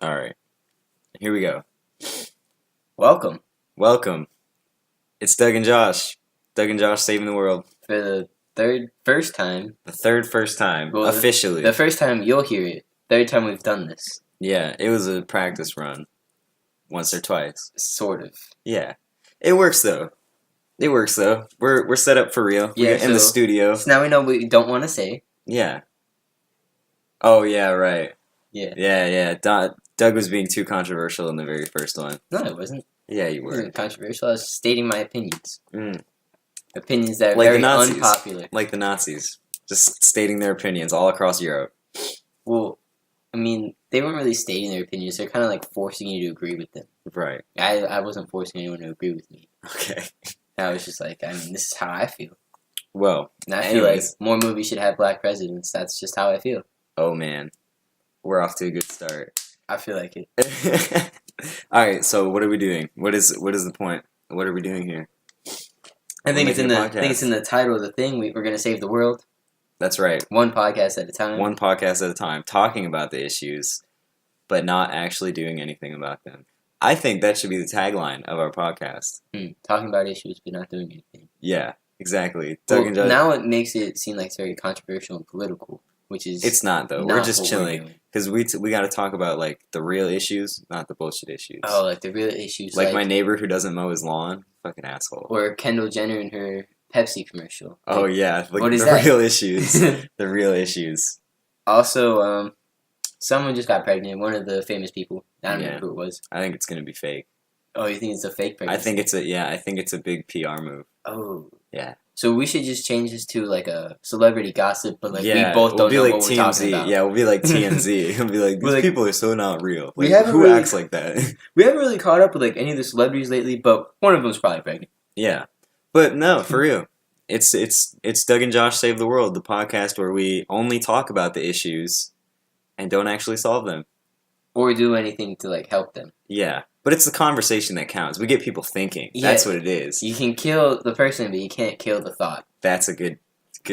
All right, here we go. Welcome Welcome. It's Doug and Josh. Doug and Josh saving the world. for the first time. The first time, Well, officially. The first time you'll hear it. Third time we've done this. Yeah, it was a practice run. Once or twice. Sort of. Yeah. It works though. We're set up for real. Yeah, We're in the so- studio. So now we know what we don't want to say. Yeah. Oh yeah, right. Yeah. Yeah. Doug was being too controversial in the very first one. No, it wasn't. Yeah, you It were. wasn't controversial. I was stating my opinions. Mm. Opinions that are Like the very Nazis. unpopular. Like the Nazis. Just stating their opinions all across Europe. Well, I mean, they weren't really stating their opinions. They're kind of like forcing you to agree with them. Right. I wasn't forcing anyone to agree with me. Okay. I was just like, I mean, this is how I feel. Well, And I feel like anyways. more movies should have black presidents. That's just how I feel. Oh man. We're off to a good start. I feel like it. Alright, so what are we doing? What is the point? What are we doing here? I think We're it's in making the a I think it's in the title of the thing. We're gonna save the world, That's right. one podcast at a time. One podcast at a time, talking about the issues, but not actually doing anything about them. I think that should be the tagline of our podcast. Talking about issues but not doing anything. Yeah, exactly. Well, Doug and Josh. now it makes it seem like it's very controversial and political, which is It's not though. not We're just what chilling doing. because we got to talk about like the real issues, not the bullshit issues. Oh, like the real issues, like my neighbor who doesn't mow his lawn, fucking asshole. or Kendall Jenner in her Pepsi commercial. Oh yeah, like What is the that? real issues. The real issues. Also, someone just got pregnant. One of the famous people. I don't Yeah. remember who it was. I think it's gonna be fake. Oh, you think it's a fake pregnancy? I think it's a big PR move. Oh. Yeah. So we should just change this to like a celebrity gossip, but like Yeah, we both we'll don't be know like what we're TMZ. talking about. Yeah, we'll be like TMZ. We'll be like, We're these like- people are so not real. We Like, haven't who really- acts like that? We haven't really caught up with like any of the celebrities lately, but one of them's probably pregnant. Yeah, but no, for real. It's Doug and Josh Save the World, the podcast where we only talk about the issues and don't actually solve them. Or do anything to like help them. Yeah, but it's the conversation that counts. We get people thinking. Yeah. That's what it is. You can kill the person, but you can't kill the thought. That's a good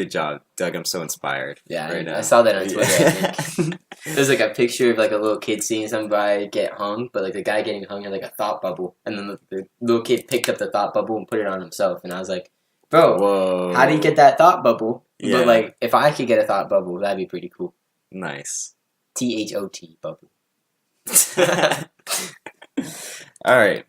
job, Doug. I'm so inspired. Yeah, right now. I saw that on Twitter. I Yeah. think. There's like a picture of like a little kid seeing somebody get hung, but like the guy getting hung had like a thought bubble, and then the little kid picked up the thought bubble and put it on himself, and I was like, bro, Whoa! how do you get that thought bubble? Yeah. But like, if I could get a thought bubble, that'd be pretty cool. Nice. THOT bubble. All right.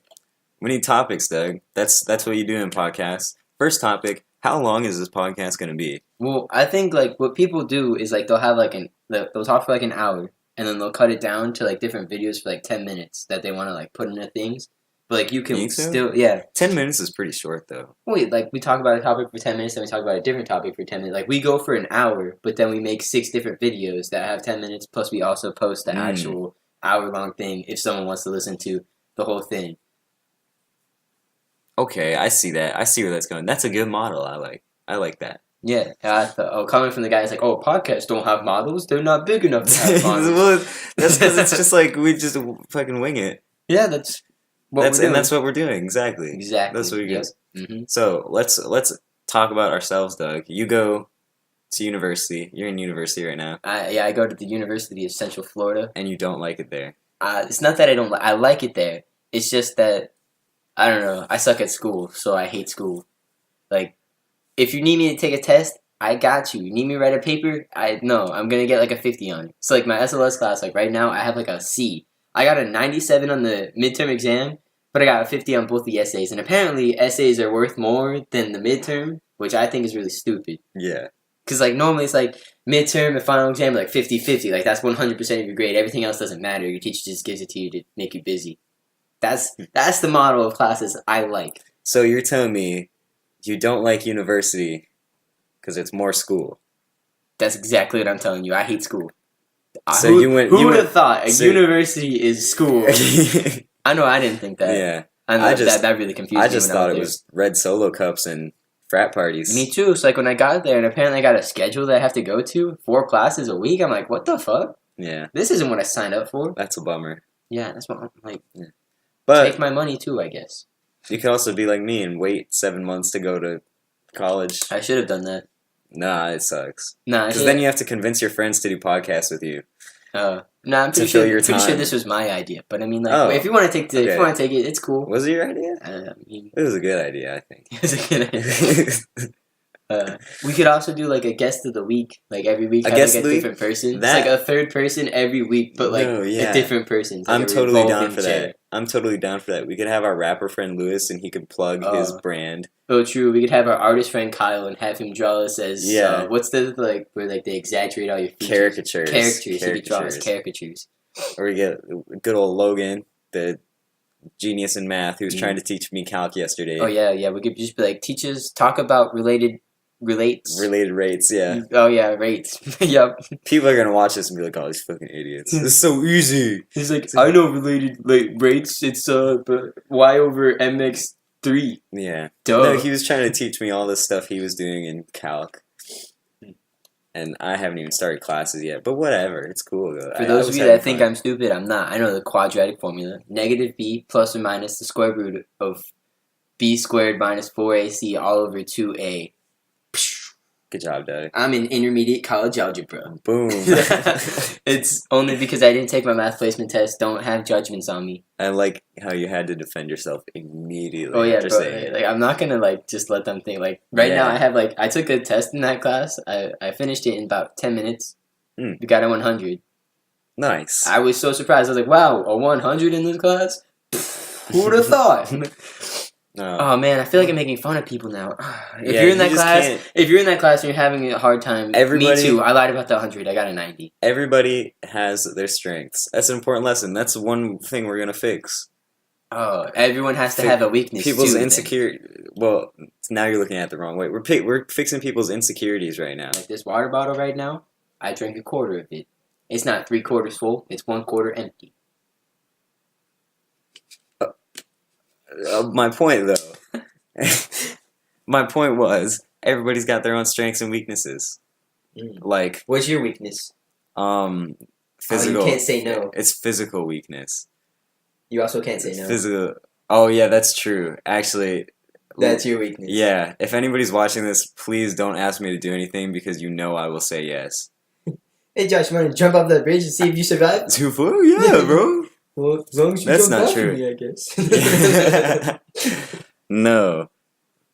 We need topics, Doug. That's what you do in podcasts. First topic, how long is this podcast going to be? Well, I think like what people do is like they'll have like they'll talk for like an hour, and then they'll cut it down to like different videos for like 10 minutes that they want to like put into things. But like you can Think so? still 10 minutes is pretty short, though. wait, like we talk about a topic for 10 minutes, then we talk about a different topic for 10 minutes. Like we go for an hour, but then we make 6 different videos that have 10 minutes. Plus, we also post the actual hour-long thing if someone wants to listen to the whole thing. Okay, I see that. I see where that's going. That's a good model. I like that. Yeah, I thought, coming from the guy, it's like, oh, podcasts don't have models. They're not big enough to have models. Well, that's because it's just like we just fucking wing it. Yeah, that's what we're doing. And that's what we're doing. Exactly. Exactly. That's what we Yep. do. Mm-hmm. So let's talk about ourselves, Doug. You go to university. You're in university right now, I go to the University of Central Florida. and you don't like it there. It's not that I don't I like it there. It's just that, I don't know, I suck at school, so I hate school. Like, if you need me to take a test, I got you. You need me to write a paper? I'm going to get like a 50 on it. So like my SLS class, like right now, I have like a C. I got a 97 on the midterm exam, but I got a 50 on both the essays. And apparently, essays are worth more than the midterm, which I think is really stupid. Yeah. Because, like, normally it's, like, midterm and final exam, like, 50-50. Like, that's 100% of your grade. Everything else doesn't matter. Your teacher just gives it to you to make you busy. That's the model of classes I like. So you're telling me you don't like university because it's more school. That's exactly what I'm telling you. I hate school. So who you went- who you would went- have thought a so- university is school? I know I didn't think that. Yeah. I know I just- that really confused me. I just when thought was it there. was red Solo cups and frat parties. Me too. So, like, when I got there and apparently I got a schedule that I have to go to, 4 classes a week, I'm like, what the fuck? Yeah, This isn't what I signed up for. that's a bummer. Yeah, that's what I'm like. But Take my money too, I guess. you could also be like me and wait 7 months to go to college. I should have done that. Nah, it sucks. Nah, I Because should. then you have to convince your friends to do podcasts with you. No, I'm To pretty fill sure. your Pretty sure time. this was my idea, but I mean, like, Oh, if you want to take if okay. you want to take it, it's cool. Was it your idea? I mean, It was a good idea, I think. it's a good idea. We could also do like a guest of the week, like every week A have guest like of a the different person. That- It's like a third person every week, but like No, yeah. a different person. It's like I'm a totally down revolving for chair. that. I'm totally down for that. We could have our rapper friend Lewis, and he could plug his brand. Oh, true. We could have our artist friend Kyle and have him draw us as Yeah. what's the like where like they exaggerate all your features? Caricatures. Characters. He could draw us caricatures. Or we get good old Logan, the genius in math, who was trying to teach me calc yesterday. Oh yeah. We could just be like teachers talk about related rates. Yeah. Oh yeah, rates. Yep. People are gonna watch this and be like, "Oh, these fucking idiots! This is so easy." He's like, I know related like rates. It's y over mx3. Yeah. Duh. No, he was trying to teach me all this stuff he was doing in calc, and I haven't even started classes yet. But whatever, it's cool though. For those of you that think I'm stupid, I'm not. I know the quadratic formula: negative b plus or minus the square root of b squared minus 4ac all over 2a. Good job, Doug. I'm in intermediate college algebra. Boom. It's only because I didn't take my math placement test. Don't have judgments on me. I like how you had to defend yourself immediately. Oh yeah, after bro. saying it. Like I'm not gonna like just let them think. Like right now, Yeah. I have like I took a test in that class. I finished it in about 10 minutes. Mm. We got a 100. Nice. I was so surprised. I was like, wow, a 100 in this class? Who would have thought? No. Oh man, I feel like I'm making fun of people now. If Yeah, you're in you that just class, can't- if you're in that class and you're having a hard time, Everybody- me too. I lied about the 100. I got a 90. Everybody has their strengths. That's an important lesson. That's one thing we're gonna fix. Oh, everyone has to have a weakness. People's too, then. insecurity. Well, now you're looking at it the wrong way. We're fixing people's insecurities right now. Like this water bottle right now, I drank a quarter of it. It's not 3/4 full. It's 1/4 empty. My point, though. My point was everybody's got their own strengths and weaknesses. Like What's your weakness? physical. Oh, you can't say no. It's physical weakness. You also can't say no. Physical. Oh yeah, that's true. Actually, That's your weakness. yeah. If anybody's watching this, please don't ask me to do anything because you know I will say yes. Hey Josh, you want to jump off that bridge and see if you survive? 2 foot? Yeah, bro. Well, as long as you That's jump not off true. me, I guess. No,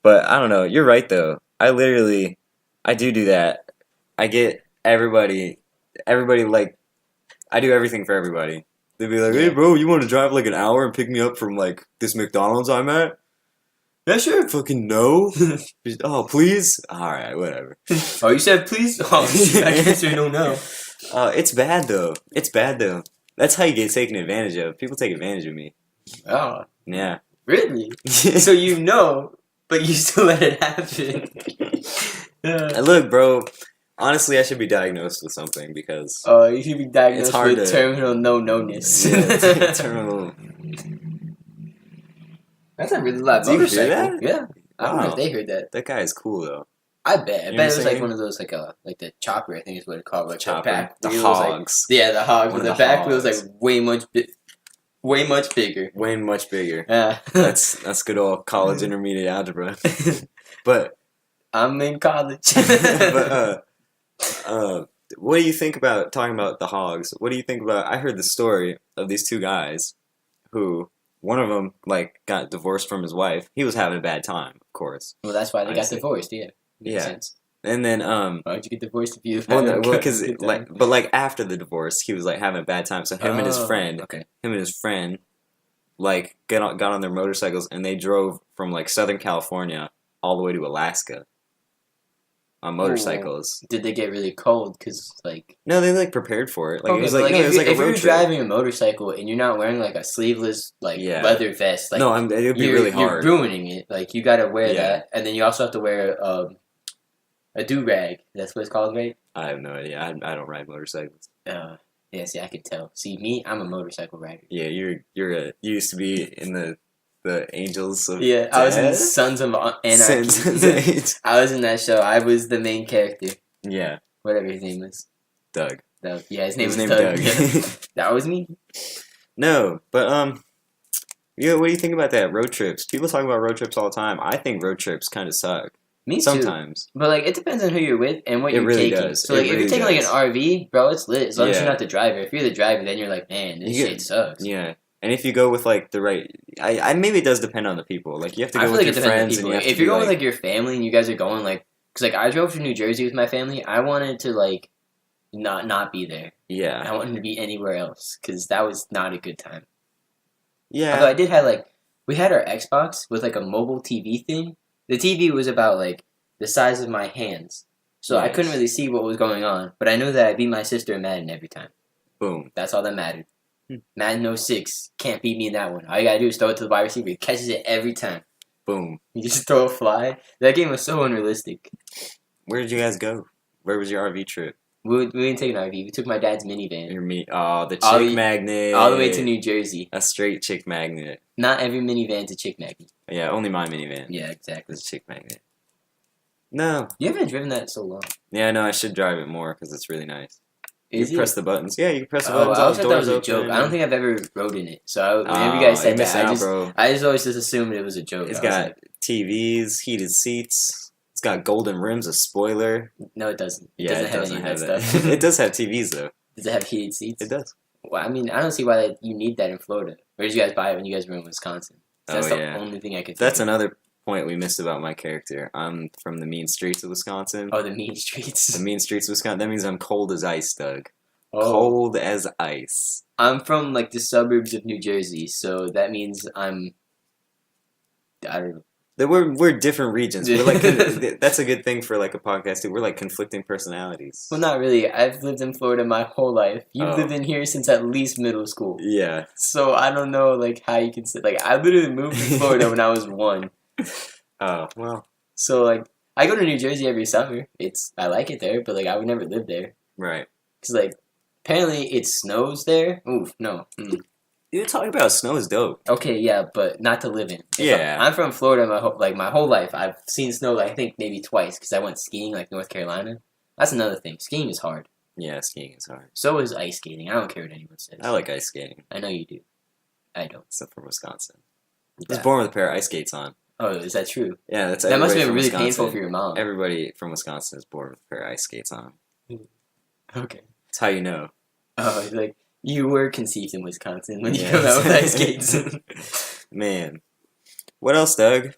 but I don't know. You're right though. I do that. I get everybody like, I do everything for everybody. They'd be like, "Hey, bro, you want to drive like an hour and pick me up from like this McDonald's I'm at?" Yeah, sure. Fucking no. Oh, please. All right, whatever. Oh, you said please? Oh, shit, I guess you don't know. It's bad though. That's how you get taken advantage of. People take advantage of me. Oh, Yeah. really? So you know, but you still let it happen. And look, bro. Honestly, I should be diagnosed with something because Oh, you should be It's diagnosed hard with to- terminal no-no-ness. terminal. That's a really loud Do you hear motorcycle. that? Yeah. I don't know Wow. if they heard that. That guy is cool though. I bet. I You know bet what it was I'm like saying? one of those like the chopper. I think is what it's called. Like Chopper. the back The wheel was, like- hogs. yeah, the hog. One But of the the back wheel was like hogs. way much bigger. Way much bigger. Yeah. That's good old college intermediate algebra. But I'm in college. but what do you think about talking about the hogs? What do you think about? I heard the story of these two guys, who one of them like got divorced from his wife. He was having a bad time, of course. Well, that's why they I got see. divorced. Yeah. Makes Yeah. sense. And then Why'd you get divorced if you? well, no, had a well, because good time? like, but like after the divorce, he was like having a bad time. So him and his Oh, friend, Okay. like got on their motorcycles and they drove from like Southern California all the way to Alaska on motorcycles. Did they get really cold? Cause like. No, they like prepared for it. Like Okay, it was but, like, no, it was like a if road you're trip. driving a motorcycle and you're not wearing like a sleeveless like Yeah. leather vest, like No, it would be you're, really hard. You're ruining it. Like you gotta wear Yeah. that, and then you also have to wear a do rag. That's what it's called, right? I have no idea. I don't ride motorcycles. Yeah. See, I could tell. See, me, I'm a motorcycle rider. Yeah, you used to be in the Angels of Yeah, I was in Death? Sons of Anarchy. Sins. I was in that show. I was the main character. Yeah, Whatever his name was. Doug. Yeah, his name His was name Doug. Doug. Yeah. That was me. No, but yeah, what do you think about that? Road trips. People talk about road trips all the time. I think road trips kind of suck. Me too. Sometimes. But like it depends on who you're with and what It you're really taking. does. So It like if really you're taking like an does. RV, bro, it's lit. As long as you're Yeah. not the driver. If you're the driver, then you're like, man, this You shit sucks. Yeah. And if you go with like the right, I maybe it does depend on the people. Like you have to I go feel with like your it depends on friends, and people. you have If to you're be going with like, like your family and you guys are going like, cause like I drove to New Jersey with my family, I wanted to like not be there. yeah, I wanted to be anywhere else because that was not a good time. Although I yeah, did have like we had our Xbox with like a mobile TV thing. The TV was about like the size of my hands, so I couldn't yes. really see what was going on. But I knew that I beat my sister in Madden every time. Boom. That's all that mattered. Hmm. Madden 06 can't beat me in that one. All you gotta do is throw it to the wide receiver. He catches it every time. Boom. You just throw a fly. That game was so unrealistic. Where did you guys go? Where was your RV trip? We didn't take an RV. We took my dad's minivan Your meat. Oh, the All chick the- magnet. all the way to New Jersey. A straight chick magnet. Not every minivan's a chick magnet. Yeah, only my minivan. Yeah, exactly. It's a chick magnet. No. You haven't driven that in so long. Yeah, no, I should drive it more because it's really nice. You Is can it? press the buttons. Yeah, you can press the Oh, buttons. I all always the thought that was doors a joke. open. I don't think I've ever rode in it. So whenever you Oh, guys said you're missing that, out, bro. I just always just assumed it was a joke. It's I was got like, TVs, heated seats. It's got golden rims, a spoiler. no, it doesn't. It Yeah, doesn't it have doesn't any have of that. that stuff. It does have TVs though. Does it have heated seats? It does. Well, I mean, I don't see why you need that in Florida. Where did you guys buy it when you guys were in Wisconsin? That's Oh, the yeah. only thing I could think That's of. another point we missed about my character. I'm from the mean streets of Wisconsin. Oh, the mean streets. The mean streets of Wisconsin. That means I'm cold as ice, Doug. Oh, Cold as ice. I'm from like the suburbs of New Jersey, so that means I don't know. We're different regions. We're like that's a good thing for like a podcast too. We're like conflicting personalities. Well, not really. I've lived in Florida my whole life. You've Oh. lived in here since at least middle school. Yeah. So I don't know like how you can say like I literally moved to Florida when I was 1. Oh well. So like I go to New Jersey every summer. I like it there, but like I would never live there Right. because like apparently it snows there. Oof, no. You're talking about snow is dope. Okay, yeah, but not to live in. Yeah. I'm from Florida. My whole life, I've seen snow. I think maybe twice because I went skiing like North Carolina. That's another thing. Skiing is hard. Yeah, skiing is hard. So is ice skating. I don't care what anyone says. I like ice skating, I know you do. I don't. except for Wisconsin. I was Yeah. born with a pair of ice skates on. Oh, is that true? Yeah, that's That must have everybody been from really Wisconsin. painful for your mom. Everybody from Wisconsin is born with a pair of ice skates on. Okay. That's how you know. Oh, it's like you were conceived in Wisconsin when you Yes. come out with ice skates. Man. What else, Doug?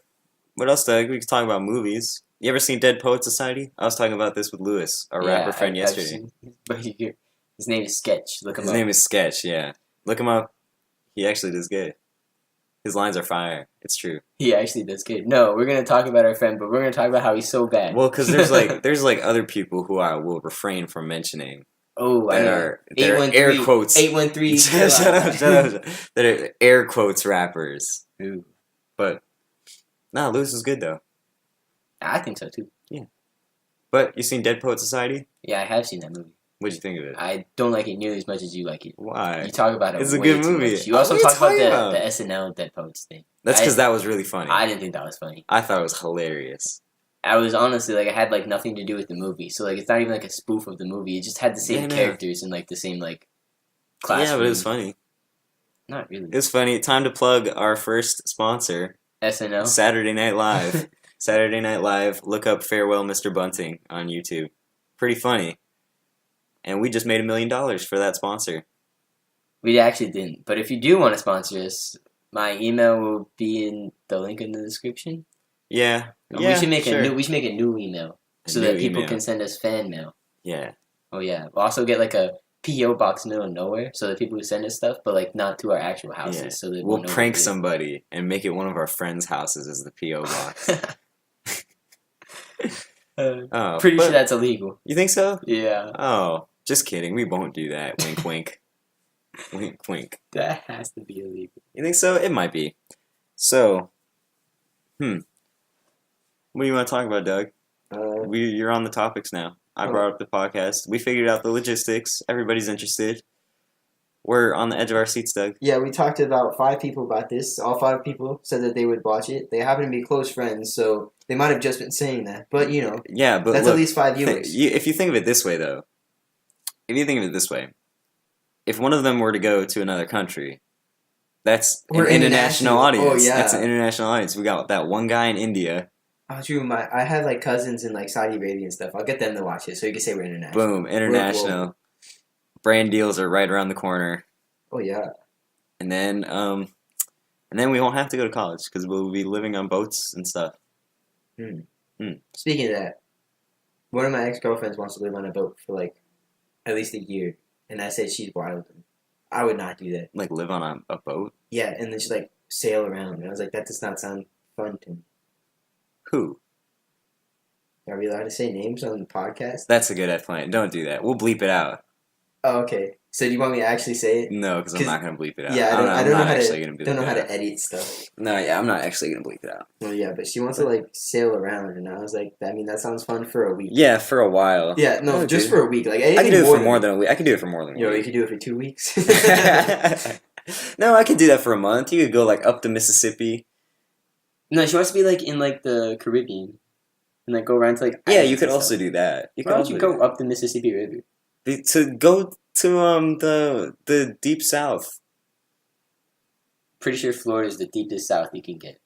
What else, Doug? We can talk about movies. You ever seen Dead Poet Society? I was talking about this with Lewis, our rapper friend, yesterday. His name is Sketch. Look him His up. name is Sketch, yeah. Look him up. He actually does good. His lines are fire. It's true. He actually does good. No, we're gonna talk about our friend, but we're gonna talk about how he's so bad. Well, because there's like other people who I will refrain from mentioning. Oh, I That know. are air quotes. 813. Shut up. That are air quotes rappers. Ooh, But nah, Lewis is good though. I think so too. But you seen Dead Poet Society? Yeah, I have seen that movie. What'd you think of it? I don't like it nearly as much as you like it. Why? You talk about it. It's a way good too movie. much. You also What are you talk about talking about? the SNL Dead Poets thing. That's because that was really funny. I didn't think that was funny. I thought it was hilarious. I was honestly like, it had like nothing to do with the movie. So like, it's not even like a spoof of the movie. It just had the same Yeah, no. characters and like the same like classroom. Yeah, but it was funny. Not really. It was funny. Time to plug our first sponsor, SNL. Saturday Night Live. Saturday Night Live. Look up Farewell Mr. Bunting on YouTube. Pretty funny. And we just made $1 million for that sponsor. We actually didn't. But if you do want to sponsor us, my email will be in the link in the description. Yeah. We should make sure. a new email so A that new people email. can send us fan mail. Yeah. Oh yeah. We'll also get like a PO box middle of nowhere so that people who send us stuff, but like not to our actual houses. Yeah. So that We'll know prank what it is. somebody and make it one of our friends' houses as the P.O. box. Oh, Pretty but- sure that's illegal. You think so? Yeah. Oh, just kidding. We won't do that. Wink, wink. Wink, wink. That has to be illegal. You think so? It might be. So, What do you want to talk about, Doug? You're on the topics now. I brought up the podcast. We figured out the logistics. Everybody's interested. We're on the edge of our seats, Doug. Yeah, we talked to about 5 people about this. All 5 people said that they would watch it. They happen to be close friends, so they might have just been saying that. But, you know, Yeah, but that's look, at least 5 viewers. if you think of it this way, though, if one of them were to go to another country, that's We're an international international. audience. Oh, yeah. That's an international audience. We got that one guy in India. Oh, true. I have like cousins in like Saudi Arabia and stuff. I'll get them to watch it so you can say we're international. Boom, We're global. international. Brand deals are right around the corner. Oh yeah. And then we won't have to go to college because we'll be living on boats and stuff. Hmm. Hmm. Speaking of that, one of my ex-girlfriends wants to live on a boat for like at least a year, and I said she's wild. I would not do that. Like live on a boat? Yeah, and then just like sail around. And I was like, that does not sound fun to me. Who? Are we allowed to say names on the podcast? That's a good plan. Don't do that. We'll bleep it out. Oh, okay. So do you want me to actually say it? No, because I'm not gonna bleep it out. Yeah, I I'm don't know not how actually to. gonna bleep Don't know it how out. to edit stuff. No, yeah, I'm not actually gonna bleep it out. Well, yeah, but she wants to like sail around, and I was like, I mean, that sounds fun for a week. Yeah, for a while. Yeah, no, Oh, just dude. for a week. Like I can anything do it more for more than a week. I can do it for more than a Yo, you week. could do it for 2 weeks. No, I could do that for a month. You could go like up the Mississippi. No, she wants to be like in like the Caribbean, and like go around to like. Yeah, islands you could and also stuff. do that. You could Why don't also you do go up the Mississippi River? that. To go to the deep south. Pretty sure Florida is the deepest south you can get.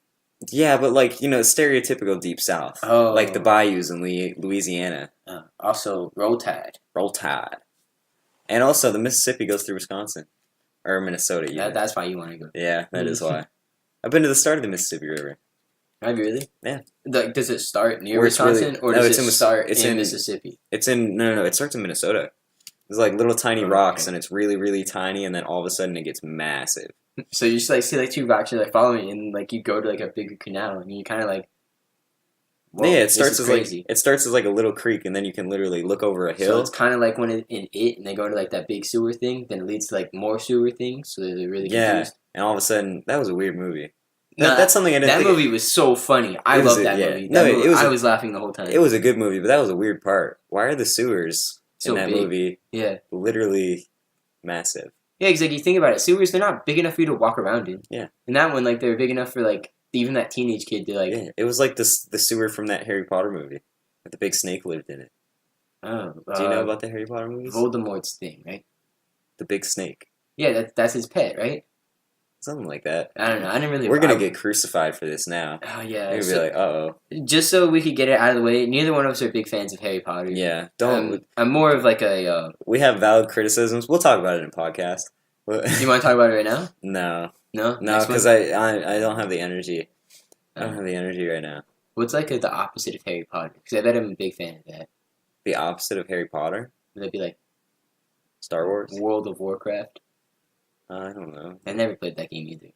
Yeah, but like stereotypical deep south, Oh, like the bayous in Louisiana. Also, Roll Tide. Roll Tide, and also the Mississippi goes through Wisconsin or Minnesota. Yeah, That's why you want to go. yeah, that is why. I've been to the start of the Mississippi River. Have you really? Yeah. Like, does it start near Where it's Wisconsin, really- or no, does it's it in start it's in in- Mississippi? It's in no. It starts in Minnesota. There's like little tiny Oh, rocks, okay. and it's really really tiny, and then all of a sudden it gets massive. So you just like see like two rocks, you're like following, and like you go to like a bigger canal, and you kind of like. Whoa, Yeah, it this starts is as crazy. it starts as like a little creek, and then you can literally look over a So hill. it's kind of like when in it, and they go to like that big sewer thing, then it leads to like more sewer things, so they're really Yeah, confused. and all of a sudden that was a weird movie. No, That's something I didn't that think. movie was so funny. I It was love that yeah. movie. No, That it movie- was I a- was laughing the whole time. It was a good movie, but that was a weird part. Why are the sewers So in that big. movie Yeah, literally massive? yeah. Because like you think about it, sewers they're not big enough for you to walk around in. Yeah. And that one, like they're big enough for like even that teenage kid to like. Yeah, it was like the sewer from that Harry Potter movie. The big snake lived in it. Oh, Do you know about the Harry Potter movies? Voldemort's thing, right? The big snake, Yeah, that's his pet, right? something like that. I don't know. I didn't really. We're gonna get crucified for this now. Oh yeah. We're gonna be so- like, oh, just so we could get it out of the way, neither one of us are big fans of Harry Potter. yeah. Don't. I'm more of like a. We have valid criticisms. We'll talk about it in a podcast. You want to talk about it right now? No, No. no, Next because one? I don't have the energy. I don't have the energy right now. What's like the opposite of Harry Potter? Because I bet I'm a big fan of that. The opposite of Harry Potter, Would that be like Star Wars. World of Warcraft? I don't know. I never played that game either.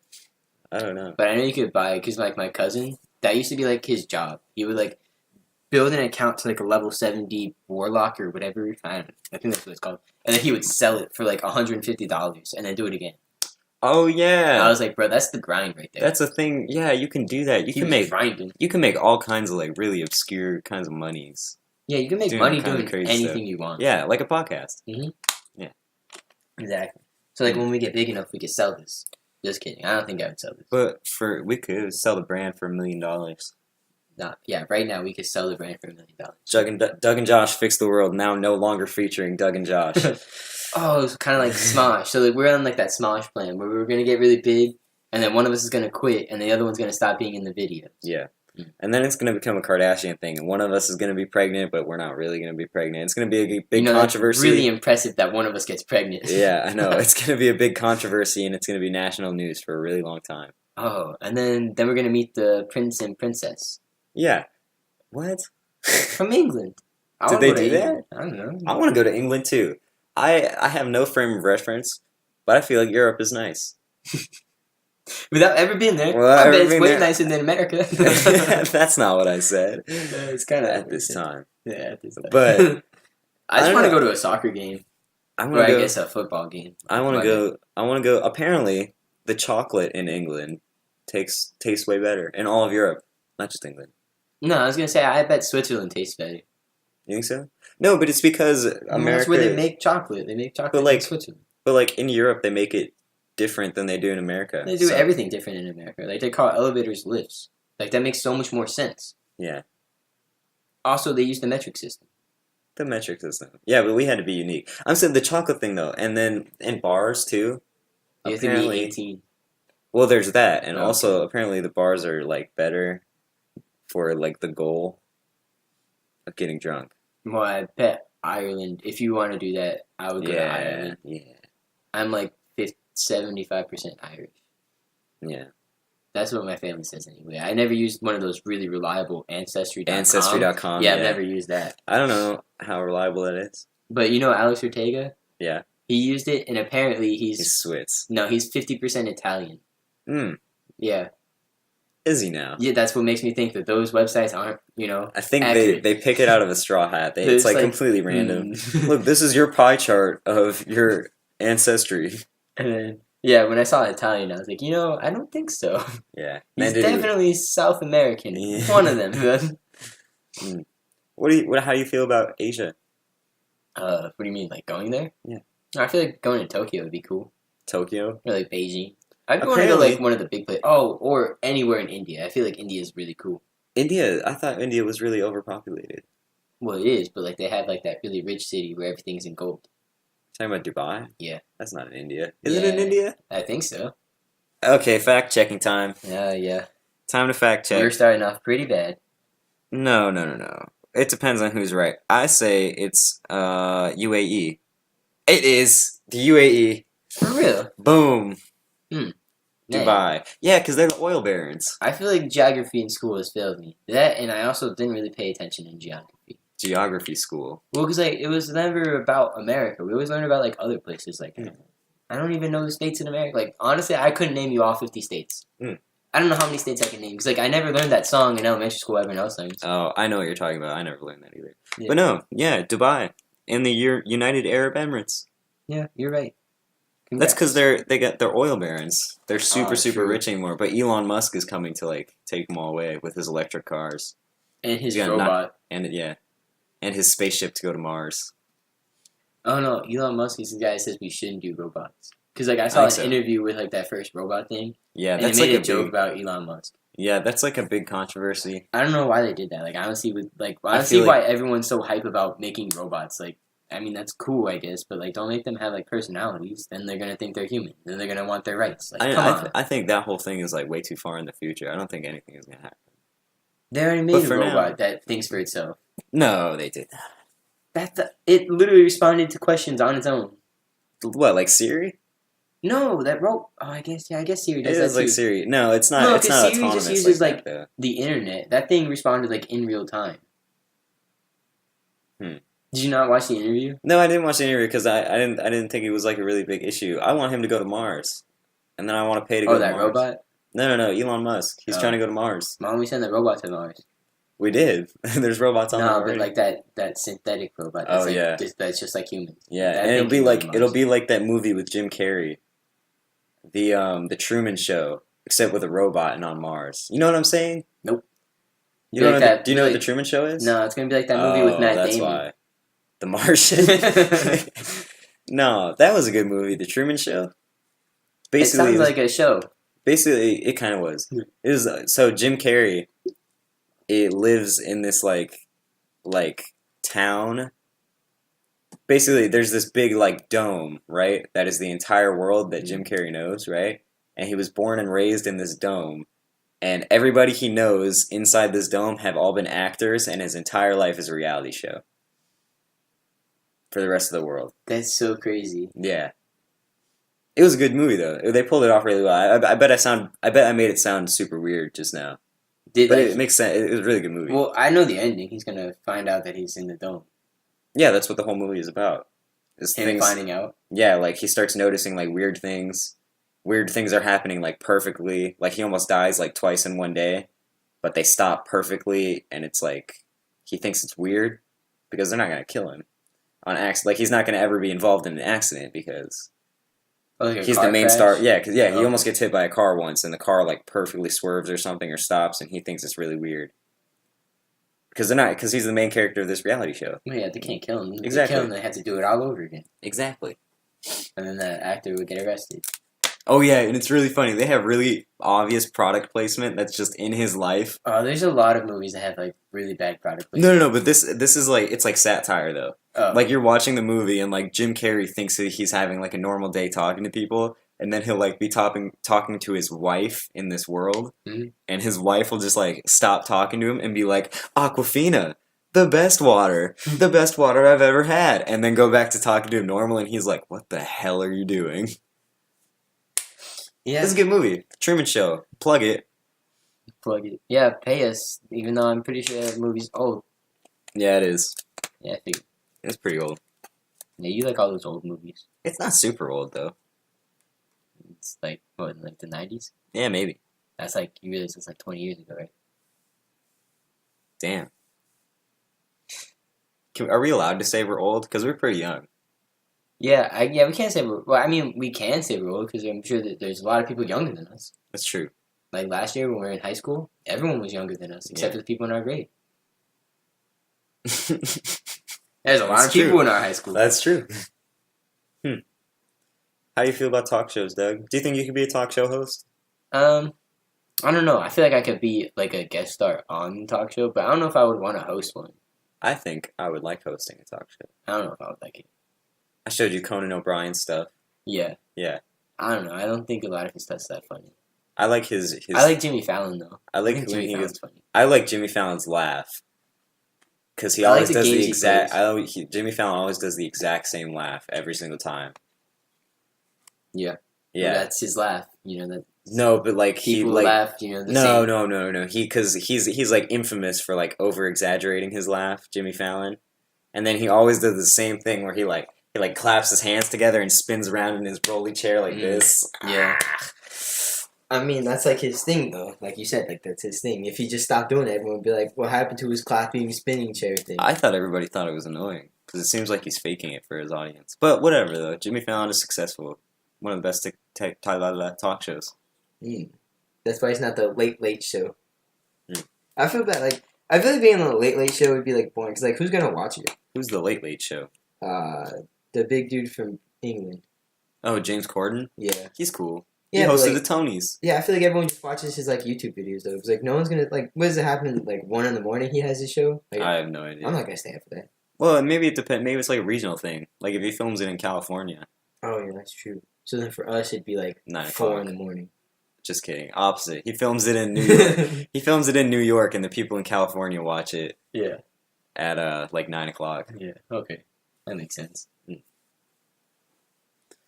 I don't know. But I know you could buy it because like my cousin, that used to be like his job. He would like build an account to like a level 70 warlock or whatever. I think that's what it's called. And then he would sell it for like $150 and then do it again. Oh yeah, I was like, bro, that's the grind right there. that's a thing. Yeah, you can do that. He was grinding. You can make all kinds of like really obscure kinds of monies. Yeah, you can make Doing money kinda doing crazy anything stuff. you want. Yeah, like a podcast. Exactly. So like when we get big enough, we could sell this. Just kidding. I don't think I would sell this. But we could sell the brand for $1 million. Nah, yeah, right now we could sell the brand for $1 million. Doug and Josh fix the world. Now no longer featuring Doug and Josh. Oh, it's kind of like Smosh. So like we're on like that Smosh plan where we're gonna get really big, and then one of us is gonna quit, and the other one's gonna stop being in the videos. Yeah. And then it's going to become a Kardashian thing, and one of us is going to be pregnant, but we're not really going to be pregnant. It's going to be a big That's controversy. really impressive that one of us gets pregnant. Yeah, I know. It's going to be a big controversy, and it's going to be national news for a really long time. Oh, and then we're gonna meet the prince and princess Yeah. What? from England. I Did wanna they go to do that? England. I don't know. I want to go to England, too. I have no frame of reference, but I feel like Europe is nice. Without ever being there, Without I ever bet it's being way there. nicer than America. That's not what I said It's kind of at this time. Yeah, at this time. But I just don't want to know. go to a soccer game, I or want I to go. guess a football game. I want My to go. I want to go. Apparently, the chocolate in England tastes way better in all of Europe, not just England. No, I was gonna say I bet Switzerland tastes better. You think so? No, but it's because America. That's where they make chocolate. They make chocolate like, in Switzerland. But like in Europe, they make it different than they do in America. They do So, everything different in America. Like they call elevators lifts. Like that makes so much more sense. Yeah, Also, they use the metric system. the metric system. Yeah, but we had to be unique. I'm saying the chocolate thing though, and then in bars too. You have to be Apparently, 18. well, there's that, and Okay. also apparently the bars are like better for like the goal of getting drunk. Well, I bet Ireland. If you want to do that, I would go to Yeah, Ireland. yeah, I'm like 75% Irish. yeah. That's what my family says anyway. I never used one of those really reliable Ancestry.com. Ancestry.com. Yeah, Yeah, I've never used that. I don't know how reliable that is. But you know Alex Ortega? Yeah, He used it, and apparently he's Swiss. no, he's 50% Italian. Hmm. Yeah, Is he now? yeah. That's what makes me think that those websites aren't, I think accurate. they pick it out of a straw hat. It's It's like like, completely random. mm. Look, this is your pie chart of your ancestry. And then, yeah, when I saw Italian, I was like, I don't think so. Yeah. He's Man, did he- definitely South American. Yeah. One of them. How do you feel about Asia? What do you mean, like going there? Yeah. I feel like going to Tokyo would be cool. Tokyo? Or like Beijing. I'd want to go like one of the big places. Oh, or anywhere in India. I feel like India is really cool. India, I thought India was really overpopulated. Well, it is, but like they have like that really rich city where everything's in gold. Talking about Dubai? Yeah. That's not in India. Is it in India? I think so. Okay, fact checking time. Yeah. Time to fact check. We're starting off pretty bad. No. It depends on who's right. I say it's UAE. It is the UAE. For real. Boom. Man. Dubai. Yeah, because they're the oil barons. I feel like geography in school has failed me. That, and I also didn't really pay attention in geography. Geography school. Well, because like it was never about America. We always learned about like other places. Like I don't even know the states in America. Like honestly, I couldn't name you all 50 states. I don't know how many states I can name because like I never learned that song in elementary school. Everyone else learns. Oh, I know what you're talking about. I never learned that either. Yeah. But no, yeah, Dubai and the United Arab Emirates. Yeah, you're right. That's because they're oil barons. They're super true. rich anymore. But Elon Musk is coming to like take them all away with his electric cars And his He's gonna robot. and his spaceship to go to Mars. Oh no, Elon Musk is the guy that says we shouldn't do robots. Because like I saw an interview with like that first robot thing. Yeah, and that's they made like a joke about Elon Musk. Yeah, that's like a big controversy. I don't know why they did that. Like I don't see feel why everyone's so hype about making robots. Like I mean that's cool I guess, but like don't make them have like personalities. Then they're gonna think they're human. Then they're gonna want their rights. Like come on. I think that whole thing is like way too far in the future. I don't think anything is gonna happen. They already made a robot that thinks for itself. No, they did not. It literally responded to questions on its own. What, like Siri? No, that robot. Oh, I guess Siri does that too. It is like Siri. No, it's not. No, it's not Siri autonomous just uses like that, the internet. That thing responded like in real time. Did you not watch the interview? No, I didn't watch the interview because I didn't think it was like a really big issue. I want him to go to Mars, and then I want to pay to go to Mars. Oh, that robot? No, Elon Musk. He's trying to go to Mars. Why don't we send that robot to Mars? We did. There's robots on there already. No, but like that synthetic robot. That's that's just like humans. Yeah, and it'll be like that movie with Jim Carrey, the Truman Show, except with a robot and on Mars. You know what I'm saying? Nope. You don't know do you know what the Truman Show is? No, it's gonna be like that movie with Matt that's Damon. Why. The Martian. No, that was a good movie. The Truman Show. Basically, it sounds like a show. Basically, it kind of was. It was so Jim Carrey. It lives in this like town. Basically, there's this big like dome, right? That is the entire world that Jim Carrey knows, right? And he was born and raised in this dome, and everybody he knows inside this dome have all been actors, and his entire life is a reality show for the rest of the world. That's so crazy. Yeah. It was a good movie though. They pulled it off really well. I bet I made it sound super weird just now. But it makes sense. It was a really good movie. Well, I know the ending. He's gonna find out that he's in the dome. Yeah, that's what the whole movie is about. Finding out. Yeah, like he starts noticing like weird things. Weird things are happening like perfectly. Like he almost dies like twice in one day, but they stop perfectly, and it's like he thinks it's weird because they're not gonna kill him on accident. Like he's not gonna ever be involved in an accident because. He's the main star. Yeah, because he almost gets hit by a car once, and the car like perfectly swerves or something or stops, and he thinks it's really weird. Because they're not. Because he's the main character of this reality show. Well, yeah, they can't kill him. Exactly. If they kill him, they have to do it all over again. Exactly. And then that actor would get arrested. Oh yeah, and it's really funny. They have really obvious product placement that's just in his life. Oh, there's a lot of movies that have like really bad product placement. No, but this is like it's like satire though. Oh. Like you're watching the movie and like Jim Carrey thinks that he's having like a normal day talking to people, and then he'll like be talking to his wife in this world, and his wife will just like stop talking to him and be like, Aquafina, the best water I've ever had, and then go back to talking to him normal, and he's like, what the hell are you doing? Yeah. This is a good movie. Truman Show. Plug it. Plug it. Yeah, pay us. Even though I'm pretty sure that movie's old. Yeah, it is. Yeah, I think. It's pretty old. Yeah, you like all those old movies. It's not super old though. It's like, what, like the 90s? Yeah, maybe. That's like, you realize it's like 20 years ago, right? Damn. Are we allowed to say we're old? Because we're pretty young. Yeah, we can't say we're... Well, I mean, we can say we're old because I'm sure that there's a lot of people younger than us. That's true. Like last year when we were in high school, everyone was younger than us except for the people in our grade. There's a lot of people in our high school. That's true. How do you feel about talk shows, Doug? Do you think you could be a talk show host? I don't know. I feel like I could be like a guest star on the talk show, but I don't know if I would want to host one. I think I would like hosting a talk show. I don't know if I would like it. I showed you Conan O'Brien stuff. Yeah. Yeah. I don't know. I don't think a lot of his stuff's that funny. I like his. I like Jimmy Fallon though. I like think when Jimmy Fallon's funny. I like Jimmy Fallon's laugh. Because he I always like the does the games he exact. plays. Jimmy Fallon always does the exact same laugh every single time. Yeah. Yeah. That's his laugh. You know that. No, but like People he like laugh. You know the no, same. no. Because he's like infamous for like over exaggerating his laugh, Jimmy Fallon, and then he always does the same thing where he claps his hands together and spins around in his rolly chair like this. Yeah. I mean, that's like his thing, though. Like you said, like that's his thing. If he just stopped doing it, everyone would be like, what happened to his clapping, spinning chair thing? I thought everybody thought it was annoying because it seems like he's faking it for his audience. But whatever, though. Jimmy Fallon is successful. One of the best talk shows. That's why he's not the late show. Mm. I feel bad. Like I feel like being on the late show would be like boring. Cause like who's gonna watch it? Who's the Late Show? The big dude from England. Oh, James Corden? Yeah. He's cool. Yeah, he hosted like, the Tonys. Yeah, I feel like everyone just watches his like YouTube videos though. Cause like no one's gonna like. What does it happen? Like 1 a.m. He has his show. Like, I have no idea. I'm not gonna stay up for that. Well, maybe it depends. Maybe it's like a regional thing. Like if he films it in California. Oh yeah, that's true. So then for us it'd be like 9 4 o'clock. a.m. Just kidding. Opposite. He films it in New York. He films it in New York, and the people in California watch it. Yeah. At like 9 o'clock. Yeah. Okay. That makes sense.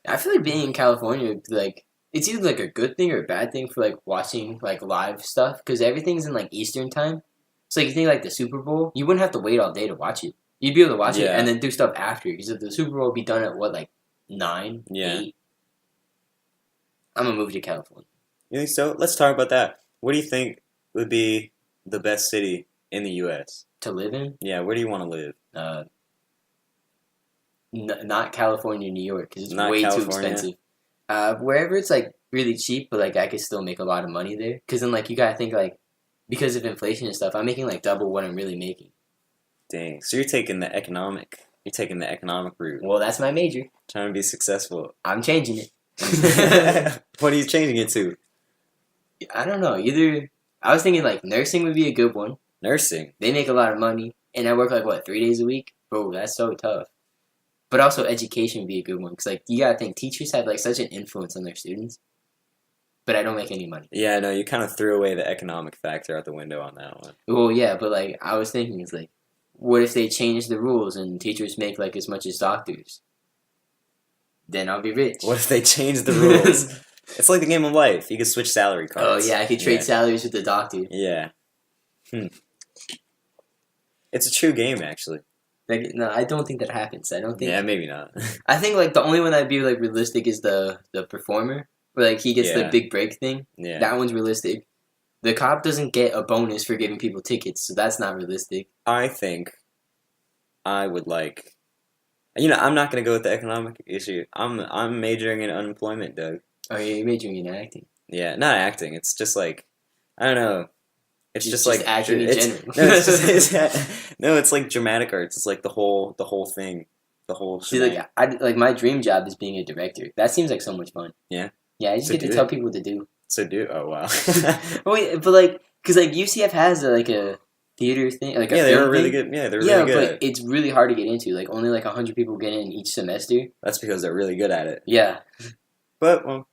I feel like being in California, like it's either like a good thing or a bad thing for like watching like live stuff because everything's in like Eastern time. So like you think like the Super Bowl, you wouldn't have to wait all day to watch it. You'd be able to watch it and then do stuff after because if the Super Bowl would be done at what like 9, 8. I'm gonna move to California. You think so? Let's talk about that. What do you think would be the best city in the U.S. To live in? Yeah, where do you want to live? Not California, New York, because it's Not way California. too expensive. Wherever it's like really cheap, but like I could still make a lot of money there. Because then like you gotta think like because of inflation and stuff, I'm making like double what I'm really making. Dang. So you're taking the economic route. Well, that's my major. Trying to be successful. I'm changing it. What are you changing it to? I don't know. Either I was thinking like nursing would be a good one. Nursing. They make a lot of money, and I work like what 3 days a week. Bro, that's so tough. But also education would be a good one because like you gotta think teachers have like such an influence on their students. But I don't make any money. Yeah, no, you kind of threw away the economic factor out the window on that one. Well, yeah, but like I was thinking, it's like, what if they change the rules and teachers make like as much as doctors? Then I'll be rich. What if they change the rules? It's like the game of life. You can switch salary cards. Oh yeah, I could trade salaries with the doctor. Yeah. It's a true game, actually. Like, no, I don't think that happens. I don't think. Yeah, maybe not. I think like the only one that'd be like realistic is the performer, where like he gets the Yeah. big break thing. Yeah. That one's realistic. The cop doesn't get a bonus for giving people tickets, so that's not realistic. I think I would like. I'm not gonna go with the economic issue. I'm majoring in unemployment, Doug. Oh, yeah, you're majoring in acting. Yeah, not acting. It's just like I don't know. It's just like acting in general. No, it's like dramatic arts. It's like the whole thing, the whole. See, shebang. like my dream job is being a director. That seems like so much fun. Yeah. Yeah, I just So get to do tell it. people what to do. So do oh wow. Wait, but like, cause like UCF has like a theater thing, like a Yeah, they film were really thing. good. Yeah, they're Yeah, really good. but it's really hard to get into. Like only like 100 people get in each semester. That's because they're really good at it. Yeah. But well,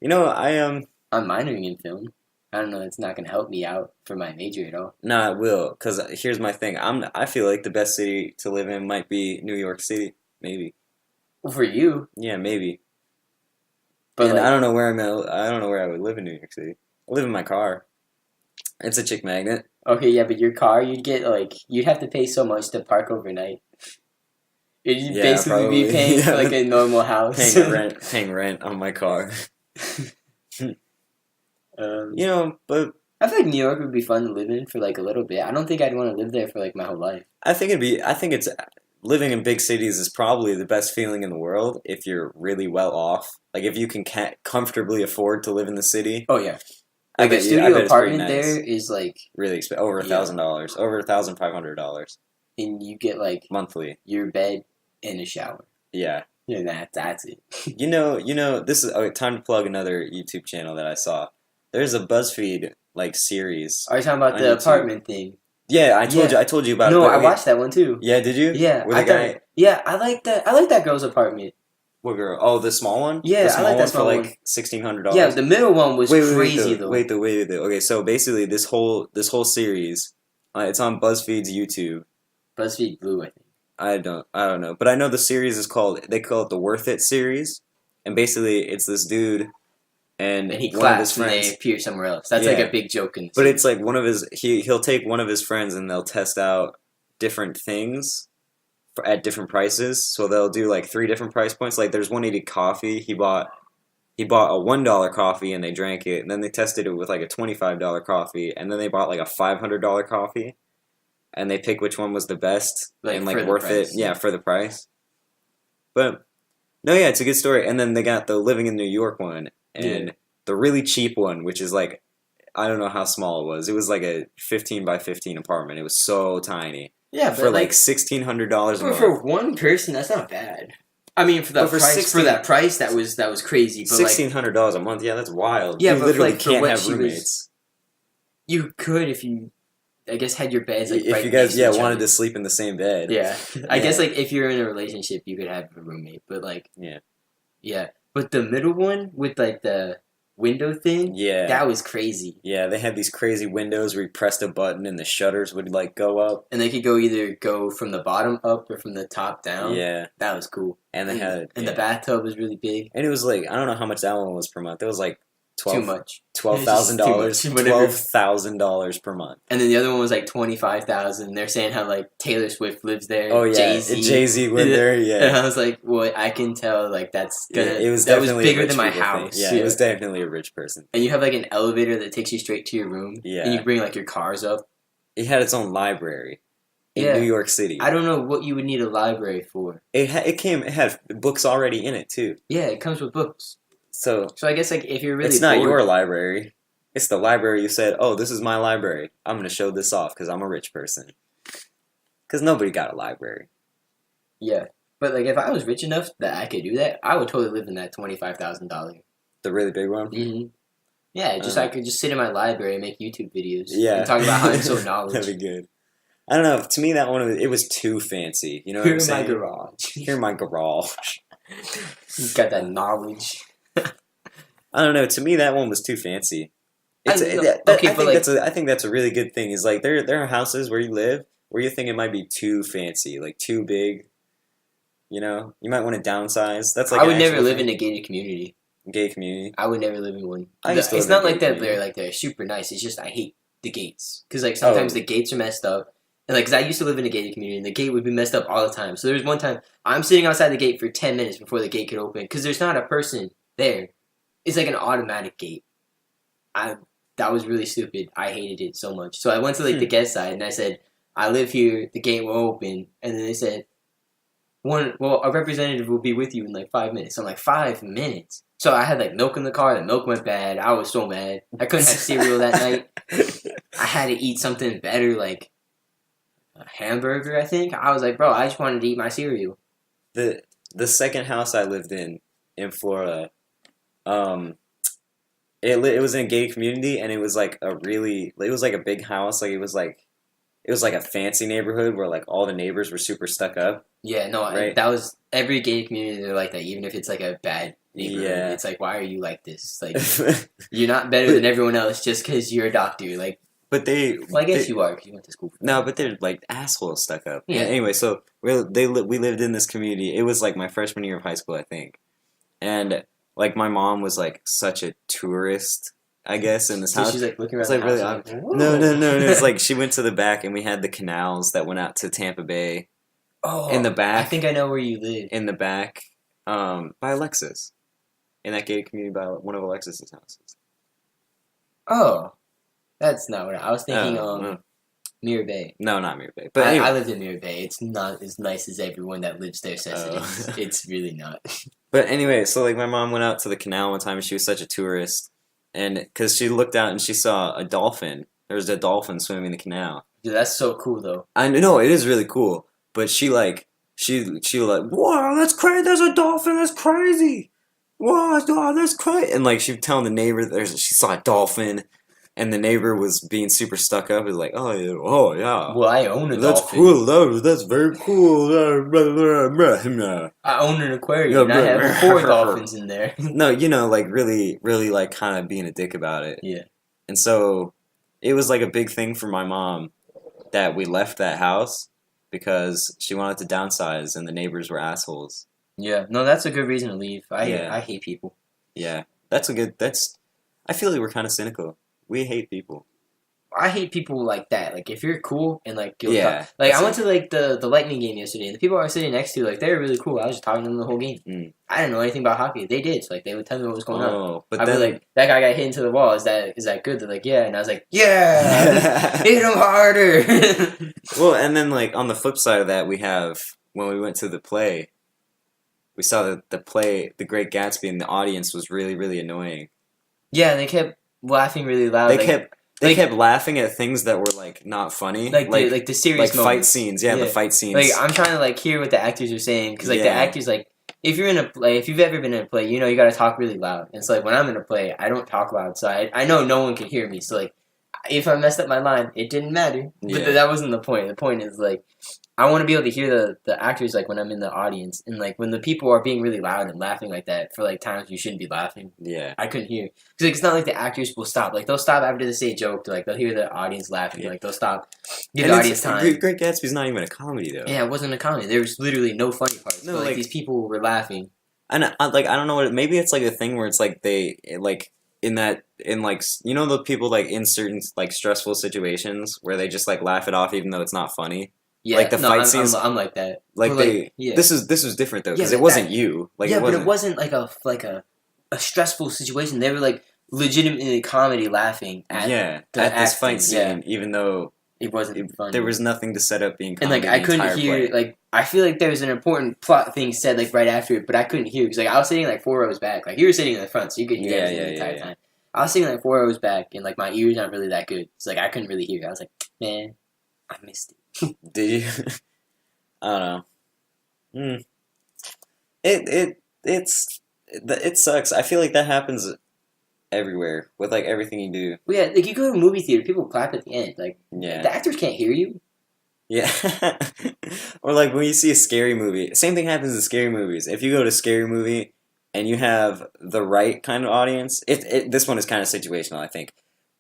I'm minoring in film. I don't know. It's not gonna help me out for my major at all. No, it will. Cause here's my thing. I feel like the best city to live in might be New York City. Maybe. Well, for you, Yeah, maybe. but And I like, don't know where I'm at. I don't know where I would live in New York City. I live in my car. It's a chick magnet. okay, yeah, but your car, you'd have to pay so much to park overnight. You'd Yeah, basically be probably. paying for like Yeah, a normal house. paying rent on my car. um, But I feel like New York would be fun to live in for like a little bit. I don't think I'd want to live there for like my whole life. I think it's living in big cities is probably the best feeling in the world if you're really well off. Like if you can comfortably afford to live in the city. Oh yeah, I like a bet you. I studio bet it's pretty apartment nice. there is like Really expensive. Over yeah, $1,000. Over $1,500 and you get like monthly. your bed and a shower. Yeah. Yeah, that's it. This is time to plug another YouTube channel that I saw. There's a BuzzFeed like series Are you talking about on the YouTube. apartment thing? Yeah, Yeah. I told you about it. No, But I watched that one too. yeah, did you? Yeah, With I a thought. guy, Yeah, I like that. I like that girl's apartment. what girl? Oh, the small one. Yeah, The I small like that one for small like one. $1,600. Yeah, the middle one was Wait, crazy though. wait, though. Okay, so basically, this whole series, it's on BuzzFeed's YouTube. BuzzFeed Blue, I think. I don't know, but I know the series is called. They call it the Worth It series, and basically, it's this dude and And he one of his claps and they friends. appear somewhere else. That's like Yeah, a big joke in the but series. it's like one of his. He'll take one of his friends and they'll test out different things at different prices. So they'll do like three different price points. Like there's one he did coffee. He bought a $1 coffee and they drank it, and then they tested it with like a $25 coffee, and then they bought like a $500 coffee, and they pick which one was the best Like, and for like the worth price, it. Yeah, yeah. for the price. But no, yeah, it's a good story. And then they got the living in New York one and Yeah. the really cheap one, which is like I don't know how small it was. It was like a 15 by 15 apartment. It was so tiny Yeah, for but like like $1,600 a for, month. for one person, that's not bad. I mean, for that But for price, 16 that price, that was crazy. But like, $1,600 a month, yeah, that's wild. yeah, You but literally like for can't what have she was, roommates. you could if you, I guess, had your beds like If right you next guys, to yeah, each wanted other. to sleep in the same bed. Yeah, I guess Yeah. like if you're in a relationship, you could have a roommate. But like, Yeah. yeah, but the middle one with like the window thing, Yeah. that was crazy. Yeah, they had these crazy windows where you pressed a button and the shutters would like go up. And they could either go from the bottom up or from the top down. Yeah. That was cool. And they had And yeah. the bathtub was really big. And it was like I don't know how much that one was per month. It was like Too much. $12,000. Too much. Whatever. $12,000 per month. And then the other one was like 25,000. They're saying how like Taylor Swift lives there. Oh yeah, Jay-Z lived there. And Yeah. I was like, well, I can tell like that's Yeah, gonna. it was that was definitely a bigger rich than my people thing. house. Yeah, it was definitely a rich person. And you have like an elevator that takes you straight to your room. Yeah. And you bring like your cars up. It had its own library in Yeah. New York City. I don't know what you would need a library for. It had books already in it too. Yeah, it comes with books. So So I guess like if you're really it's not bored, your library. It's the library you said, "Oh, this is my library. I'm going to show this off because I'm a rich person." Because nobody got a library. Yeah, but like if I was rich enough that I could do that, I would totally live in that $25,000. The really big one. Mm-hmm. Yeah, just Uh, I could just sit in my library and make YouTube videos. Yeah. And talk about how I'm so That'd knowledge. be good. I don't know. To me, that one it was too fancy. You know what Here I'm in my saying? garage. Here in my garage. You've got that knowledge. I don't know. To me, that one was too fancy. It's, I know. I Okay, but think like- I think that's a really good thing. Is like there are houses where you live where you think it might be too fancy, like too big. You know, you might want to downsize. That's like I an would never actual live thing. in a gated community. Gay community. I would never live in one. I used to It's live in not a like gated that. They're super nice. It's just I hate the gates because like sometimes Oh. the gates are messed up. And like, cause I used to live in a gated community, and the gate would be messed up all the time. So there was one time I'm sitting outside the gate for 10 minutes before the gate could open because there's not a person there. It's like an automatic gate. That was really stupid. I hated it so much. So I went to like the guest side and I said, I live here. The gate will open, and then they said, a representative will be with you in like 5 minutes. I'm like 5 minutes. So I had like milk in the car. The milk went bad. I was so mad. I couldn't have cereal that night. I had to eat something better, like a hamburger. I think I was like, bro, I just wanted to eat my cereal. The second house I lived in Florida, it was in a gated community, and it was like a big house. Like it was like a fancy neighborhood where like all the neighbors were super stuck up. Yeah, no, Right. that was every gated community. They're like that, even if it's like a bad neighborhood. Yeah. It's like, why are you like this? Like, you're not better than everyone else just because you're a doctor. Like, But well, I guess you are because you went to school for no, that. but they're like assholes stuck up. Yeah. Anyway, so we lived in this community. It was like my freshman year of high school, I think, and like my mom was like such a tourist, I guess, in this So house. she's like looking It's around like the really house. odd. Like, No. whoa. It's like she went to the back, and we had the canals that went out to Tampa Bay. Oh, In the I back, think I know where you live. in the back, by Alexis, in that gated community by one of Alexis's houses. Oh, that's not what I was thinking. Oh, Mirror Bay. no, not Mirror Bay. But I anyway, lived in Mirror Bay. It's not as nice as everyone that lives there says it is. Oh. It's really not. But anyway, so like my mom went out to the canal one time, and she was such a tourist, and because she looked out and she saw a dolphin. There was a dolphin swimming in the canal. Dude, that's so cool though. I know it is really cool, but she like she like, wow, that's crazy. There's a dolphin. That's crazy. Wow, that's crazy. And like she was telling the neighbor she saw a dolphin, and the neighbor was being super stuck up. It was like, oh yeah. Well, I own a That's dolphin. cool. That's very cool. I own an aquarium and I have 4 dolphins in there. No, like really, really, like kind of being a dick about it. Yeah. And so it was like a big thing for my mom that we left that house because she wanted to downsize and the neighbors were assholes. Yeah. No, that's a good reason to leave. Yeah. I hate people. Yeah, I feel like we're kind of cynical. We hate people. I hate people like that. Like if you're cool and like you'll Yeah, talk. Like I that's went to like the Lightning game yesterday and the people I was sitting next to, like they were really cool. I was just talking to them the whole game. Mm. I didn't know anything about hockey. They did. So like they would tell me what was going on. Oh, but I'd be then like, that guy got hit into the wall. Is that good? They're like, yeah. And I was like, yeah, hit him harder. well, and then like on the flip side of that, we have when we went to the play, we saw that the play, The Great Gatsby, and the audience was really, really annoying. Yeah, they kept laughing really loud. They kept laughing at things that were like not funny, like the serious like fight moments. scenes. Yeah, the fight scenes. Like I'm trying to like hear what the actors are saying because like the Yeah. actors like if you're in a play, if you've ever been in a play, you know you got to talk really loud. And so like when I'm in a play, I don't talk loud, so I know no one can hear me. So like if I messed up my line, it didn't matter. Yeah. But that wasn't the point. The point is like I want to be able to hear the actors like when I'm in the audience and like when the people are being really loud and laughing like that for like times you shouldn't be laughing. Yeah. I couldn't hear because like, it's not like the actors will stop. Like they'll stop after they say a joke. Like they'll hear the audience laughing. Yeah. Like they'll stop, give And the audience time. Great Gatsby's not even a comedy though. Yeah, it wasn't a comedy. There was literally no funny parts. No, but, like like- these people were laughing. And I don't know what maybe it's like a thing where it's like they like in like the people like in certain like stressful situations where they just like laugh it off even though it's not funny. Yeah, Like the no, fight I'm, scenes- I'm like that. Like But, they yeah. this was different though because Yeah, it wasn't you. Like yeah, it wasn't. but it wasn't like a stressful situation. They were like legitimately comedy laughing at Yeah, the at this acting, fight scene, even though it wasn't funny. there was nothing to set up being and comedy. like I the couldn't entire hear play. like I feel like there was an important plot thing said like right after it, but I couldn't hear because like I was sitting like 4 rows back. Like you were sitting in the front, so you could hear Yeah, everything yeah, the entire yeah. time. I was sitting like 4 rows back, and like my ears aren't really that good. So like I couldn't really hear. I was like, man, I missed it. Did you? I don't know. It sucks. I feel like that happens everywhere with like everything you do. Well, yeah, like you go to a movie theater, people clap at the end. Like Yeah. the actors can't hear you. Yeah. Or like when you see a scary movie. Same thing happens in scary movies. If you go to a scary movie and you have the right kind of audience, this one is kind of situational, I think.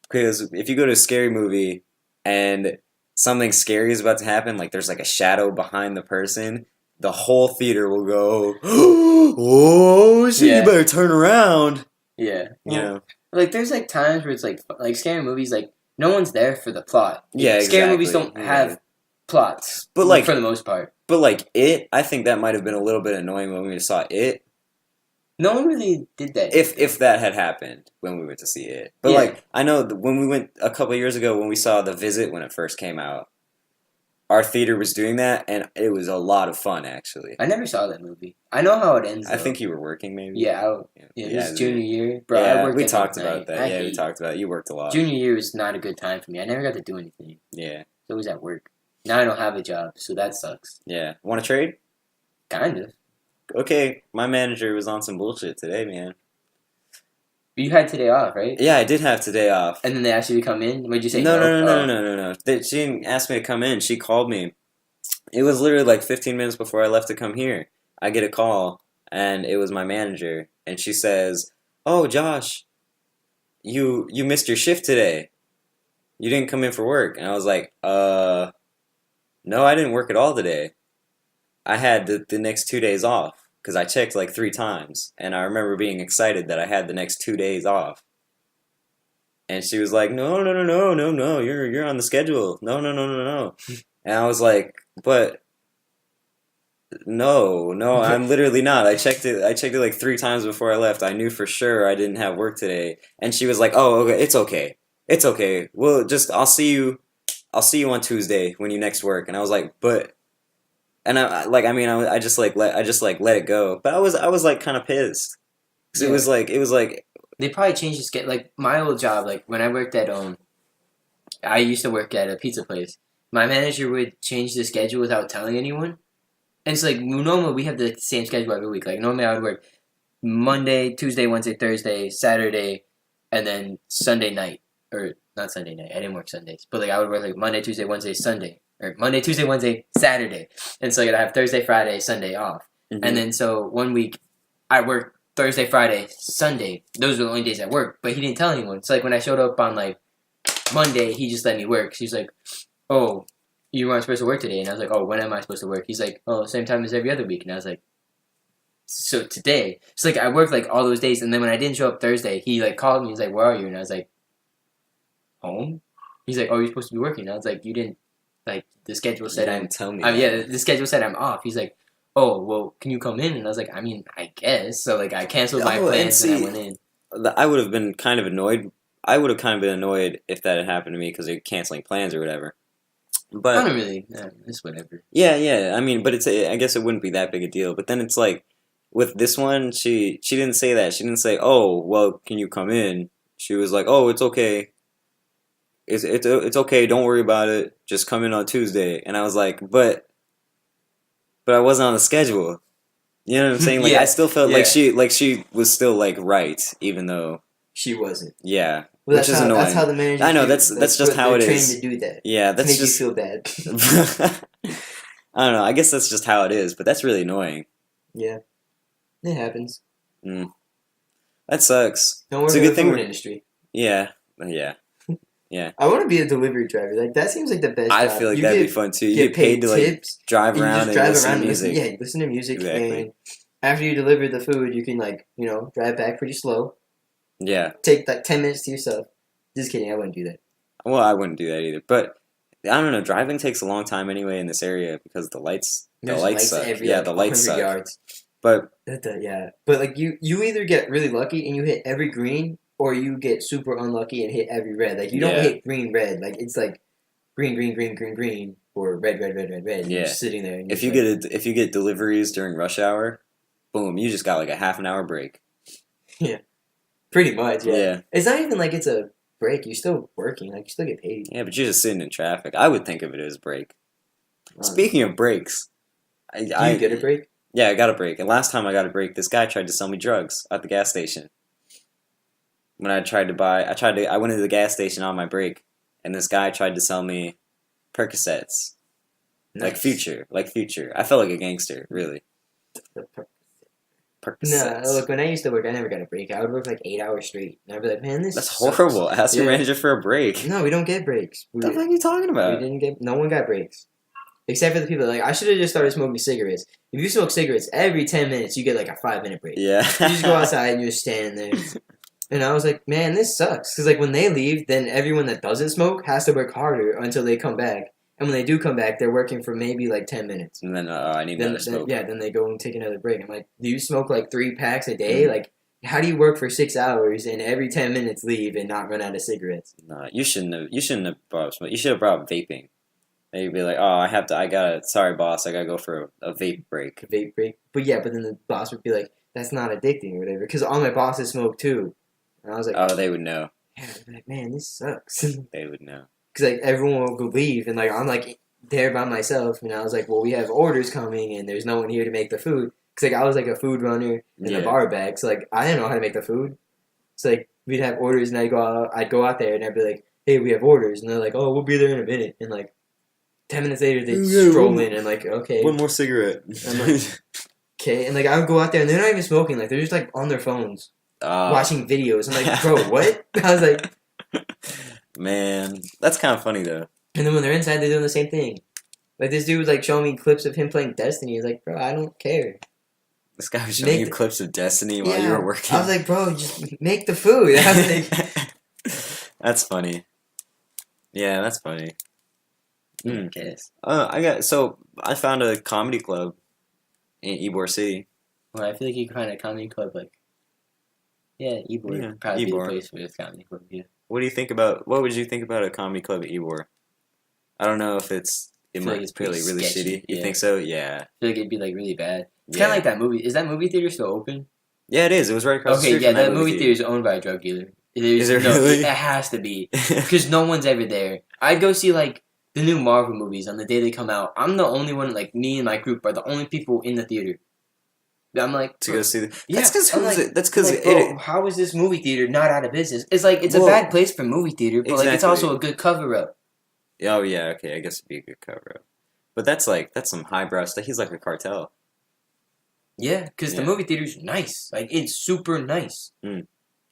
Because if you go to a scary movie and something scary is about to happen, like there's like a shadow behind the person, the whole theater will go, "Oh shit, Yeah. you better turn around." Yeah, You know. like there's like times where it's like scary movies. Like no one's there for the plot. Yeah, scary movies exactly. don't have plots, But, like- for the most part, But like I think that might have been a little bit annoying when we saw it. no one really did that. If that had happened when we went to see it. But Yeah. like I know when we went a couple years ago when we saw The Visit when it first came out, our theater was doing that and it was a lot of fun actually. I never saw that movie. I know how it ends. I though. think you were working maybe. Yeah, this is junior year, bro. I Yeah, worked we at talked midnight. about that. I Yeah, we hate- talked about it. You worked a lot. Junior year was not a good time for me. I never got to do anything. Yeah. So it was at work. Now I don't have a job, so that sucks. Yeah. Want to trade? Kind of. Okay, my manager was on some bullshit today, man. You had today off, right? Yeah, I did have today off. And then they asked you to come in. What'd you say? No. Oh. She didn't ask me to come in. She called me. It was literally like 15 minutes before I left to come here. I get a call, and it was my manager, and she says, "Oh, Josh, you missed your shift today. You didn't come in for work." And I was like, no, I didn't work at all today. I had the next 2 days off because I checked like 3 times, and I remember being excited that I had the next 2 days off. And she was like, "No, no, no, no, no, no. You're on the schedule. No, no, no, no, no." And I was like, "But no, no, I'm literally not. I checked it. I checked it like 3 times before I left. I knew for sure I didn't have work today." And she was like, "Oh, okay, it's okay. It's okay. Well, just I'll see you. I'll see you on Tuesday when you next work." And I was like, "But," and I mean, I just like let it go. But I was like kind of pissed because Yeah. it was like They probably changed the schedule. Like my old job, like when I worked at I used to work at a pizza place. My manager would change the schedule without telling anyone. And it's like normally we have the same schedule every week. Like normally I would work Monday, Tuesday, Wednesday, Thursday, Saturday, and then Sunday night. Or not Sunday night. I didn't work Sundays. But like I would work like Monday, Tuesday, Wednesday, Sunday. Or Monday, Tuesday, Wednesday, Saturday. And so like, I'd have Thursday, Friday, Sunday off. mhm. And then so one week I worked Thursday, Friday, Sunday. Those were the only days I worked. But he didn't tell anyone. So like when I showed up on like Monday, he just let me work. She's like, "Oh, you weren't supposed to work today." And I was like, "Oh, when am I supposed to work?" He's like, "Oh, same time as every other week." And I was like, "So today?" So like I worked like all those days, and then when I didn't show up Thursday, he like called me. He's like, "Where are you?" And I was like, "Home." He's like, "Oh, you're supposed to be working." And I was like, "You didn't like the schedule said You I'm didn't tell me. yeah, the schedule said I'm off." He's like, "Oh, well, can you come in?" And I was like, "I mean, I guess." So like I canceled my Oh, and plans and I see, went in. I would have been kind of annoyed. I would have kind of been annoyed if that had happened to me because they're canceling plans or whatever. I But don't really. It's whatever. yeah, yeah. I mean, but I guess it wouldn't be that big a deal. But then it's like with this one, she didn't say that. She didn't say, "Oh, well, can you come in?" She was like, "Oh, it's okay. It's okay. Don't worry about it. Just come in on Tuesday." And I was like, but I wasn't on the schedule. You know what I'm saying? Like I Yeah, still felt yeah. like she was still like right, even though She wasn't. yeah, Well, which is annoying. that's how the managers I know do. that's just how it they're is. trained to do that. Yeah, To that's make just you feel bad. I don't know. I guess that's just how it is, but that's really annoying. Yeah, it happens. Mm. That sucks. Don't It's work a in good the thing. food industry. Yeah, yeah, yeah. I want to be a delivery driver. Like that seems like the best I job. feel like You that'd be get fun too. You get get paid to like tips. drive And you around just and drive listen around to and listen. music. Yeah, you listen to music, Exactly. and after you deliver the food, you can like drive back pretty slow. Yeah. Take like 10 minutes to yourself. Just kidding. I wouldn't do that. Well, I wouldn't do that either. But I don't know. Driving takes a long time anyway in this area because the lights There's lights suck. every Yeah, like the lights 100 suck. yards. But Yeah, but like you either get really lucky and you hit every green, or you get super unlucky and hit every red. Like you don't yeah, hit green red. Like it's like green green green green green or red red red red red. And Yeah. you're just sitting there. And if you're you just get if you get deliveries during rush hour, boom, you just got like a half an hour break. pretty much, yeah. Yeah. It's not even like it's a break. You're still working. Like you still get paid. Yeah, but you're just sitting in traffic. I would think of it as a break. I don't know. Speaking of breaks, Do you get a break? Yeah, I got a break. And last time I got a break, this guy tried to sell me drugs at the gas station. When I went into the gas station on my break, and this guy tried to sell me Percocets. Like Future. I felt like a gangster, really. Percocets. No, look, when I used to work, I never got a break. I would work like 8 hours straight. And I'd be like, man, this That's sucks. horrible. Ask your Yeah. manager for a break. No, we don't get breaks. What the fuck are you talking about? No one got breaks. Except for the people like, I should have just started smoking cigarettes. If you smoke cigarettes, every 10 minutes you get like a 5-minute break. Yeah. You just go outside and you're standing there. And I was like, man, this sucks. Because like when they leave, then everyone that doesn't smoke has to work harder until they come back. And when they do come back, they're working for maybe like 10 minutes. And then I need another smoke. Then they go and take another break. I'm like, do you smoke like 3 packs a day? Like, how do you work for 6 hours and every 10 minutes leave and not run out of cigarettes? No, you shouldn't have brought up smoke. You should have brought up vaping. And you'd be like, oh, sorry boss, I gotta go for a vape break. Vape break. But then the boss would be like, that's not addicting or whatever. Because all my bosses smoke too. And I was like, Oh, they would know. yeah, I'd be like, man, this sucks. They would know. Because like everyone will go leave and like I'm like there by myself. And I was like, well, we have orders coming and there's no one here to make the food. Because like I was like a food runner in the bar back. So like I didn't know how to make the food. So like we'd have orders and I'd go out there and I'd be like, hey, we have orders. And they're like, oh, we'll be there in a minute. And like 10 minutes later, they'd stroll in and I'm like, okay. One more cigarette. I'm like, okay. And like I would go out there and they're not even smoking. Like they're just like on their phones watching videos. I'm like, bro, what? I was like, man, that's kind of funny though. and then when they're inside, they're doing the same thing. Like this dude was like showing me clips of him playing Destiny. He's like, bro, I don't care. This guy was showing you clips of Destiny while you were working. I was like, bro, just make the food. I was like, that's funny. Yeah, that's funny. I found a comedy club in Ybor City. Well, I feel like you can find a comedy club like, Ybor would probably be the place for this comedy club. Yeah. What would you think about a comedy club at Ybor? I don't know if it's really shitty. You think so? Yeah. I feel like it'd be like really bad. It's kind of like that movie. Is that movie theater still open? Yeah, it is. It was right across the street. Okay, that movie theater is owned by a drug dealer. Is it really? It has to be because no one's ever there. I'd go see like the new Marvel movies on the day they come out. I'm the only one. Like me and my group are the only people in the theater. I'm like to go see the. That's because how is this movie theater not out of business? It's like it's a bad place for movie theater, but like it's also a good cover up. Oh yeah, okay, I guess it'd be a good cover up. But that's some highbrow stuff. He's like a cartel. Yeah, because the movie theater's nice. Like it's super nice.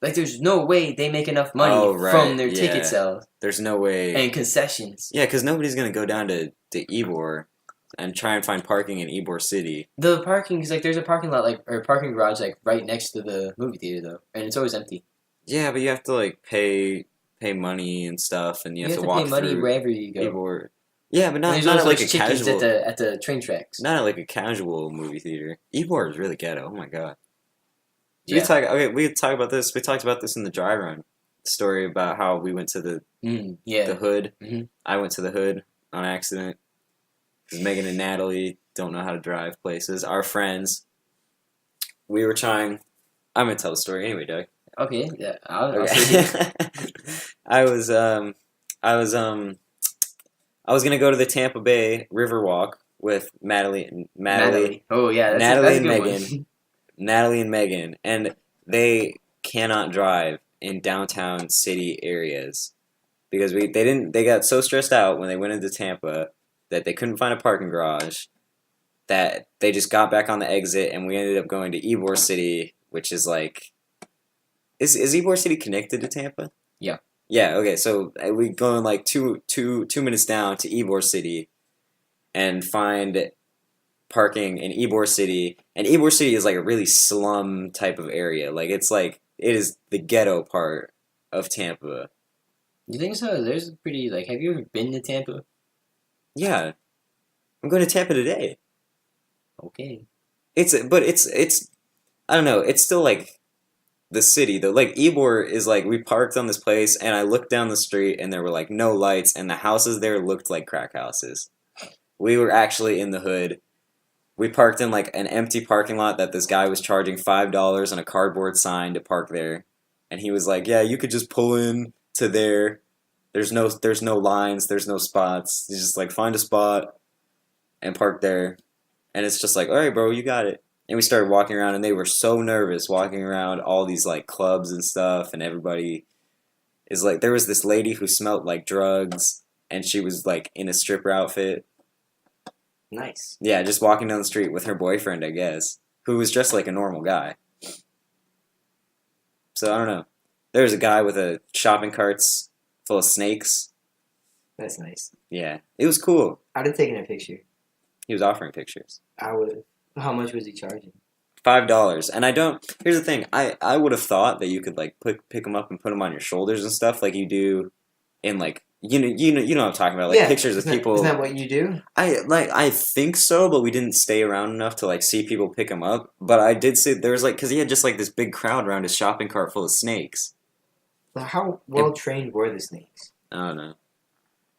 Like there's no way they make enough money from their ticket sales. There's no way. And concessions. Yeah, because nobody's gonna go down to Ybor and try and find parking in Ybor City. The parking is like there's a parking lot or parking garage like right next to the movie theater though, and it's always empty. Yeah, but you have to like pay money and stuff, and you have to walk pay money wherever you go. Ybor. Yeah, but not at like a casual at the train tracks. Not at like a casual movie theater. Ybor is really ghetto. Oh my god. Yeah. We talk about this. We talked about this in the dry run story about how we went to the hood. Mm-hmm. I went to the hood on accident because Megan and Natalie don't know how to drive places. Our friends. We were trying. I'm gonna tell the story anyway, Doug. Okay. Yeah. I'll I was gonna go to the Tampa Bay Riverwalk with Natalie. Oh yeah, Natalie and Megan. Natalie and Megan, and they cannot drive in downtown city areas because they got so stressed out when they went into Tampa that they couldn't find a parking garage that they just got back on the exit, and we ended up going to Ybor City, which is like is Ybor City connected to Tampa? Yeah. Yeah, okay, so we go in like two minutes down to Ybor City and find parking in Ybor City, and Ybor City is like a really slum type of area. Like it is the ghetto part of Tampa. You think so? There's pretty like have you ever been to Tampa? Yeah. I'm going to Tampa today. Okay. It's I don't know, it's still like the city though. Like Ybor is like we parked on this place and I looked down the street and there were like no lights and the houses there looked like crack houses. We were actually in the hood. We parked in like an empty parking lot that this guy was charging $5 on a cardboard sign to park there. And he was like, "Yeah, you could just pull in to there. There's no lines, there's no spots. You just like find a spot and park there." And it's just like, "All right, bro, you got it." And we started walking around and they were so nervous walking around all these like clubs and stuff, and everybody is like there was this lady who smelled like drugs and she was like in a stripper outfit. Nice. Yeah, just walking down the street with her boyfriend, I guess, who was dressed like a normal guy. So, I don't know. There was a guy with a shopping carts full of snakes. That's nice. Yeah. It was cool. I'd have taken a picture. He was offering pictures. I would. How much was he charging? $5. And here's the thing. I would have thought that you could, like, pick them up and put them on your shoulders and stuff like you do in, like, you know what I'm talking about, like pictures of people. Isn't that what you do? I think so, but we didn't stay around enough to like see people pick him up. But I did see there was like because he had just like this big crowd around his shopping cart full of snakes. How well trained were the snakes? I don't know.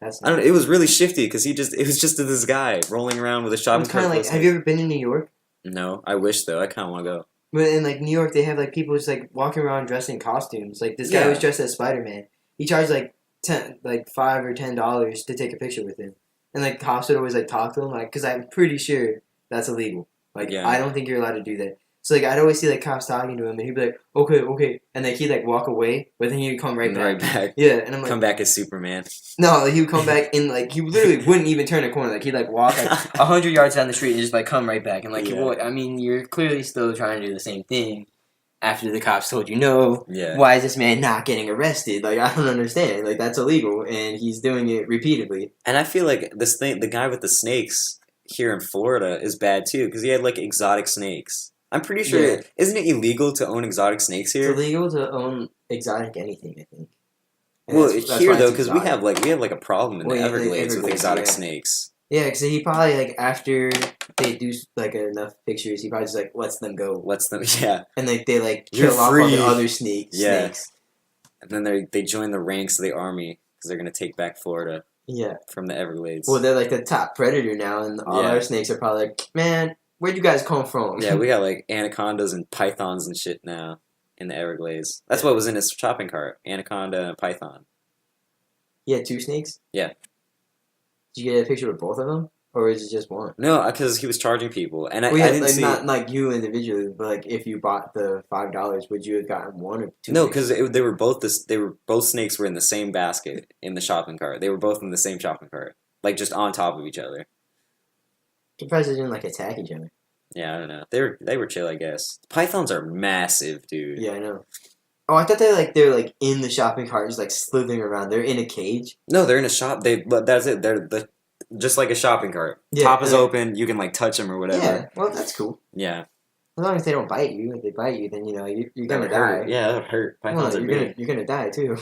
That's I don't know. It was really shifty because it was just this guy rolling around with a shopping cart. Like, have you ever been in New York? No, I wish though. I kind of want to go. But in like New York, they have like people just like walking around dressed in costumes. Like this guy was dressed as Spider-Man. He charged like $5 or $10 to take a picture with him, and like cops would always like talk to him, like because I'm pretty sure that's illegal. Like I don't think you're allowed to do that. So like I'd always see like cops talking to him, and he'd be like, "Okay, okay," and like he'd like walk away, but then he'd come right back. Right back. Yeah, and I'm like, Come back as Superman. no, like, he would come back and like he literally wouldn't even turn a corner. Like he'd like walk like 100 yards down the street and just like come right back. And like, Yeah. well, I mean, you're clearly still trying to do the same thing after the cops told you no. Yeah. Why is this man not getting arrested? Like I don't understand. Like that's illegal, and he's doing it repeatedly. And I feel like the guy with the snakes here in Florida is bad too because he had like exotic snakes. I'm pretty sure. Yeah. Isn't it illegal to own exotic snakes It's here? illegal to own exotic anything, I think. And Well, that's here why though, it's because we exotic. have like a problem in Well, the yeah, the Everglades with Everglades, exotic yeah. snakes. Yeah, because he probably like after they do like enough pictures, he probably just like lets them go, Lets them, yeah, and like they like You're kill off all free. the other snakes. Yeah. Snakes. and then they join the ranks of the army because they're gonna take back Florida Yeah. from the Everglades. Well, they're like the top predator now, and all Yeah. our snakes are probably like, man, where'd you guys come from? Yeah, we got like anacondas and pythons and shit now in the Everglades. That's what was in his shopping cart: anaconda and python. You had 2 snakes? Yeah. Did you get a picture with both of them? Or is it just one? No, because he was charging people, and I Well, yeah, didn't like see. not like you individually, but like if you bought the $5, would you have gotten 1 or 2? No, snakes? because they were both both snakes were in the same basket in the shopping cart. They were both in the same shopping cart, like just on top of each other. Surprised they didn't like attack each other. Yeah, I don't know. They were chill, I guess. Pythons are massive, dude. Yeah, I know. Oh, I thought they're like in the shopping cart, just like slithering around. They're in a cage. No, they're in a shop. But that's it. Just like a shopping cart. Yeah, Top is and- open. You can like touch them or whatever. Yeah, well, that's cool. Yeah. As long as they don't bite you. If they bite you, then you know you're That gonna would die. hurt. Yeah, that would hurt. Pythons Well, are big. you're gonna die too.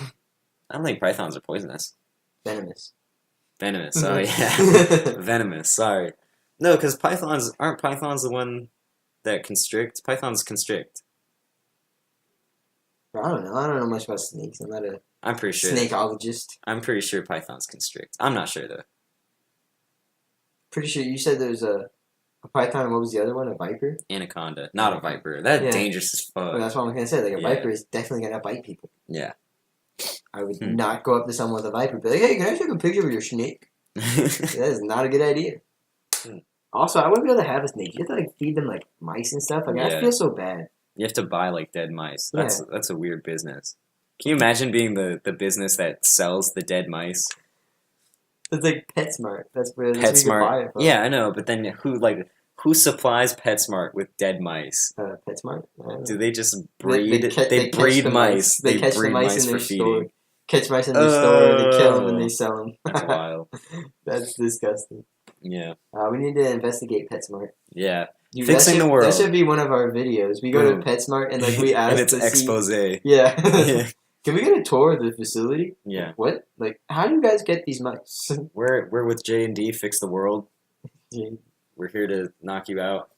I don't think pythons are poisonous. Venomous. Venomous. Oh yeah, venomous. Sorry. No, because aren't pythons the one that constrict? Pythons constrict. I don't know. I don't know much about snakes. I'm not a I'm pretty sure. snakeologist. I'm pretty sure pythons constrict. I'm not sure though. Pretty sure you said there's a python. And what was the other one? A viper. Anaconda, not a viper. That's Yeah. dangerous as Well, fuck. that's what I'm gonna say. Like a Yeah. viper is definitely gonna bite people. Yeah. I would not go up to someone with a viper and be like, "Hey, can I take a picture of your snake?" That is not a good idea. Hmm. Also, I wouldn't be able to have a snake. You have to like feed them like mice and stuff. Like I Yeah. feel so bad. You have to buy like dead mice. That's a weird business. Can you imagine being the business that sells the dead mice? It's like PetSmart. That's where you can buy PetSmart. it from. Yeah, I know, but then who supplies PetSmart with dead mice? PetSmart. I don't know. Do they just They breed? catch breed the mice. They catch the breed mice in their for store. feeding. Catch mice in their store. They kill them and Oh. they sell them. That's wild. That's disgusting. Yeah, We need to investigate PetSmart. yeah. Dude, Fixing the world. That should be one of our videos. We go Boom. to PetSmart and like we ask and it's to see. expose. Yeah. Yeah, Can we get a tour of the facility? yeah. What? Like, how do you guys get these mice? We're with J&D. Fix the world. Yeah. We're here to knock you out.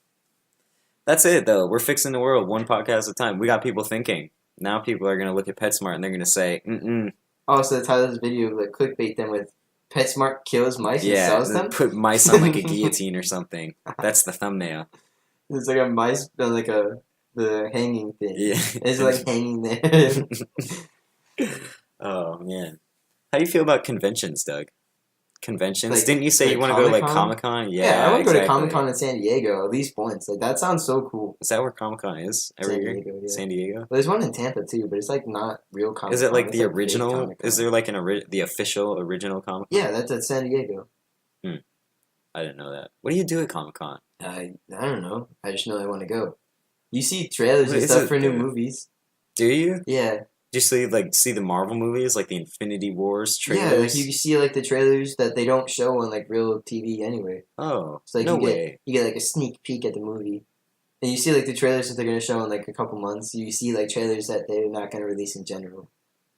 That's it, though. We're fixing the world one podcast at a time. We got people thinking. Now people are gonna look at PetSmart and they're gonna say, "Mm-mm." Also, the title of this video, like, clickbait them with PetSmart kills mice and Yeah, sells and them. put mice on like a guillotine or something. That's the thumbnail. It's like a mice on like the hanging thing. Yeah. It's like hanging there. Oh man, how do you feel about conventions, Doug? Conventions? Like- Didn't you say like you want to go to like Comic-Con? Comic-Con? Yeah, I want to go to exactly. Comic-Con in San Diego at least once. Like, that sounds so cool. Is that where Comic-Con is every San year? Diego, yeah. San Diego. Well, there's one in Tampa too, but it's like not real Comic-Con. Is it like It's the fake original? Comic-Con. Is there like the official original Comic-Con? Yeah, that's at San Diego. I didn't know that. What do you do at Comic-Con? I don't know. I just know I want to go. You see trailers What and is stuff it, for new dude? movies. Do you? Yeah. Do you see the Marvel movies like the Infinity Wars trailers? Yeah, like you see like the trailers that they don't show on like real TV anyway. Oh, So like no you way. get like a sneak peek at the movie. And you see like the trailers that they're gonna show in like a couple months. You see like trailers that they're not gonna release in general.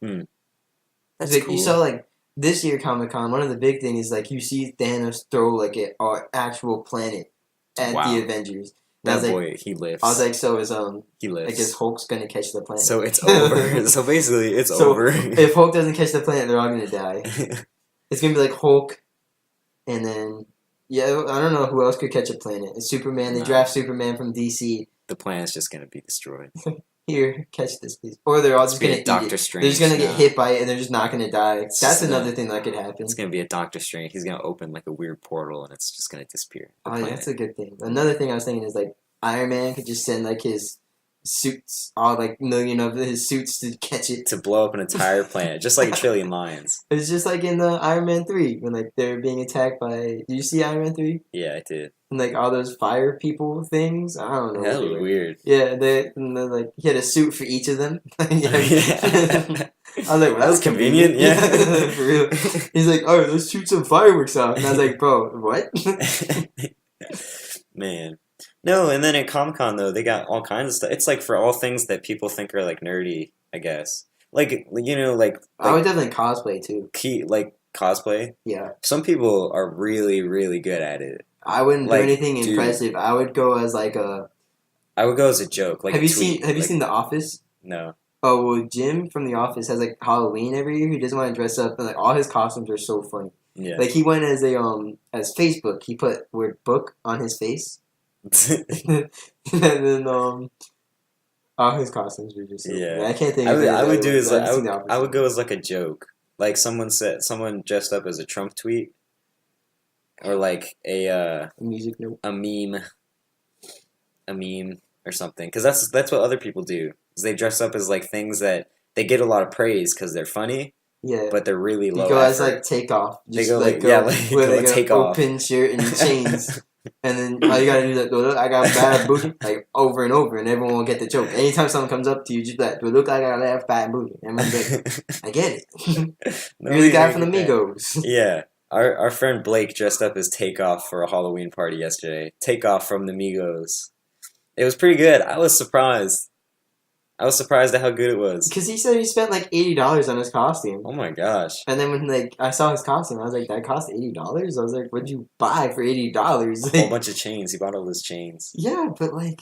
That's Like cool. you saw like this year Comic Con, one of the big things is like you see Thanos throw like an actual planet at Wow. the Avengers. And that I was like, boy, he lives. I was like, so is he lives. I guess Hulk's gonna catch the planet. So it's over. So basically, it's So, over. If Hulk doesn't catch the planet, they're all gonna die. It's gonna be like Hulk, and then yeah, I don't know who else could catch a planet. It's Superman. They No. draft Superman from DC. The planet's just gonna be destroyed. Here, catch this, please. Or they're all just It's gonna gonna be eat Doctor it. Strange. They're just gonna get now. hit by it, and they're just not gonna die. It's That's just another thing that could happen. It's gonna be a Doctor Strange. He's gonna open like a weird portal, and it's just gonna disappear. The Oh, yeah, planet. that's a good thing. Another thing I was thinking is like Iron Man could just send like his suits, all like million of his suits to catch it. To blow up an entire planet, just like a trillion lions. It's just like in the Iron Man 3 when like they're being attacked by. Did you see Iron Man 3? Yeah, I did. And like all those fire people things. I don't know. That was weird. Yeah, like he had a suit for each of them. Yeah. I was like, well, That was convenient. Yeah. For real. He's like, oh, let's shoot some fireworks off, and I was like, bro, what? Man. No, and then at Comic-Con, though, they got all kinds of stuff. It's like for all things that people think are like nerdy, I guess. Like, you know, I would definitely cosplay too. like cosplay. Yeah. Some people are really, really good at it. I wouldn't do Like, anything dude. impressive. I would go as like a. I would go as a joke. Like, Have a you tweet. seen The Office? No. Oh well, Jim from The Office has like Halloween every year. He doesn't want to dress up, and like all his costumes are so funny. Yeah. Like he went as as Facebook. He put word book on his face, and then all his costumes were just so funny. I can't think. I of would, any I would other do ones, is but like, I've seen The Office. I would go as like a joke. Like someone dressed up as a Trump tweet, or like A music note. a meme or something. Because that's what other people do. Is they dress up as like things that they get a lot of praise because they're funny, Yeah. but they're really low. You go as effort. like Takeoff. They Just go like like go yeah, like with go like take an off. open shirt and chains. And then all you gotta do is like, look, I got bad booty, like over and over, and everyone will get the joke. Anytime someone comes up to you, just like, look, I got left bad booty. And everyone's like, I get it. You're the guy from the Migos. Yeah. Our friend Blake dressed up as Takeoff for a Halloween party yesterday. Takeoff from the Migos. It was pretty good. I was surprised. I was surprised at how good it was. Because he said he spent like $80 on his costume. Oh my gosh. And then when like I saw his costume, I was like, that cost $80? I was like, what'd you buy for $80? A Like, whole bunch of chains. He bought all those chains. yeah, but like,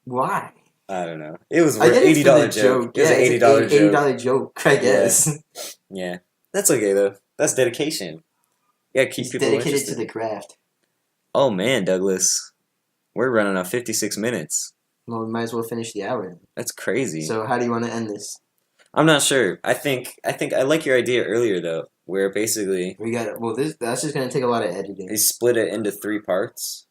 why? I don't know. It was I worth get it for $80 the joke. It was Yeah, an it's $80 an joke. $80 joke, I guess. Yeah. That's okay though. That's dedication. Yeah, keep He's people dedicated interested. to the craft. Oh man, Douglas. We're running on 56 minutes. Well, we might as well finish the hour then. That's crazy. So how do you want to end this? I'm not sure. I think I like your idea earlier though, where basically We got that's just gonna take a lot of editing. they split it into 3 parts.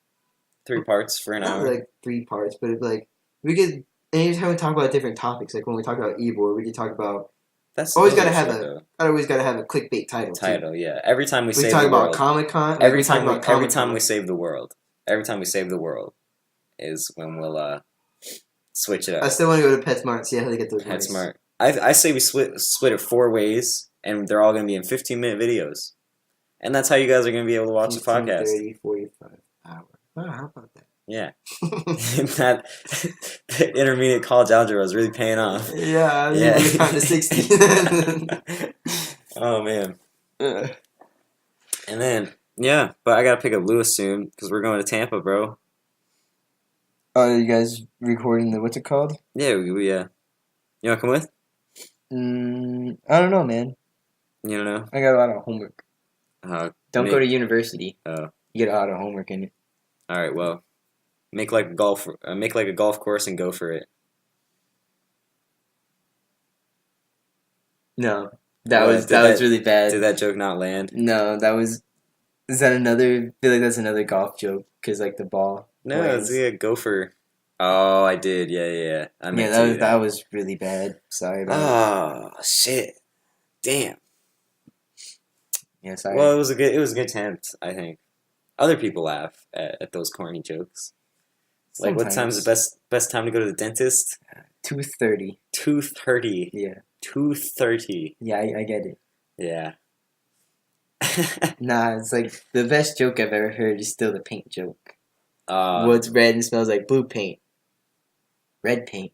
3 parts for an Not hour. like 3 parts, but like we could anytime we talk about different topics, like when we talk about Ybor, we could talk about That's always another gotta have show, a- though. I always gotta have a clickbait title. Too. Title. Yeah. Every time we We save talk the about world. Comic-Con. Every talk time about every Comic-Con. time we save the world. Every time we save the world is when we'll switch it I up. still want to go to PetSmart and see how they get those. That's mice. smart. I say we split it 4 ways, and they're all going to be in 15-minute videos, and that's how you guys are going to be able to watch the 15, podcast. 30, 45 hours. Oh, how about that? Yeah, that intermediate college algebra is really paying off. Yeah, I was Yeah. really counting to 60. Oh man. And then yeah, but I gotta pick up Lewis soon because we're going to Tampa, bro. Oh, you guys recording the what's it called? Yeah, we You wanna come with? I don't know, man. You don't know? I got a lot of homework. Don't go to university. Oh, You get a lot of homework in it. all right. Well, make like a golf course and go for it. No, that What? was Did that- really bad. Did that joke not land? No, that was. Is that another? I feel like that's another golf joke because like the ball. No, lands. it's a gopher. Oh, I did. Yeah. I meant Yeah, to. that was really bad. Sorry about Oh shit! Damn. it. Yeah, sorry. Well, it was a good attempt. I think other people laugh at those corny jokes. Like, what time's the best time to go to the dentist? 2:30. 2:30. Yeah. 2:30. Yeah, I get it. Yeah. Nah, it's like the best joke I've ever heard is still the paint joke. Uh, What's red and smells like blue paint? Red paint.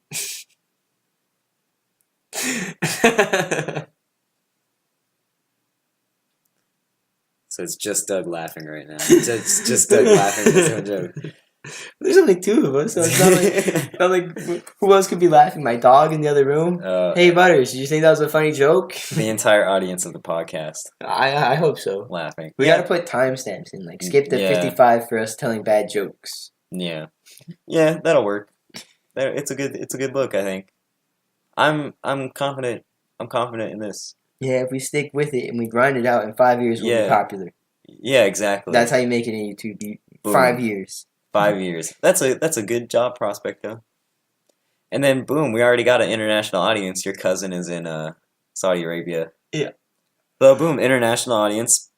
so it's just Doug laughing right now. It's just Doug laughing at his own joke. There's only 2 of us, so it's not like who else could be laughing? My dog in the other room? Hey, Butters, did you think that was a funny joke? The entire audience of the podcast I hope so. laughing. We gotta put timestamps in, like skip the Yeah. 55 for us telling bad jokes. Yeah, that'll work. It's a good look. I think. I'm confident. I'm confident in this. Yeah, if we stick with it and we grind it out in 5 years, we'll Yeah. be popular. Yeah, exactly. That's how you make it in YouTube. Boom. 5 years. 5 years. That's a good job prospect though. And then boom, we already got an international audience. Your cousin is in Saudi Arabia. Yeah. So boom, international audience.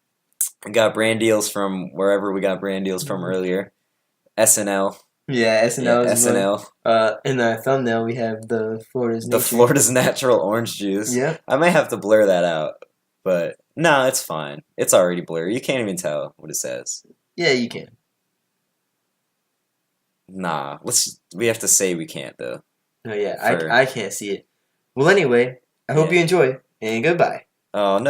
We got brand deals from wherever we got brand deals from earlier. SNL. Yeah, SNL is SNL. in our thumbnail we have the Florida's The nature. Florida's natural orange juice. Yeah. I might have to blur that out, but no, it's fine. It's already blurry. You can't even tell what it says. Yeah, you can. Nah, we have to say we can't though. No, yeah, For- I can't see it. Well, anyway, I hope Yeah. you enjoy, and goodbye. Oh no.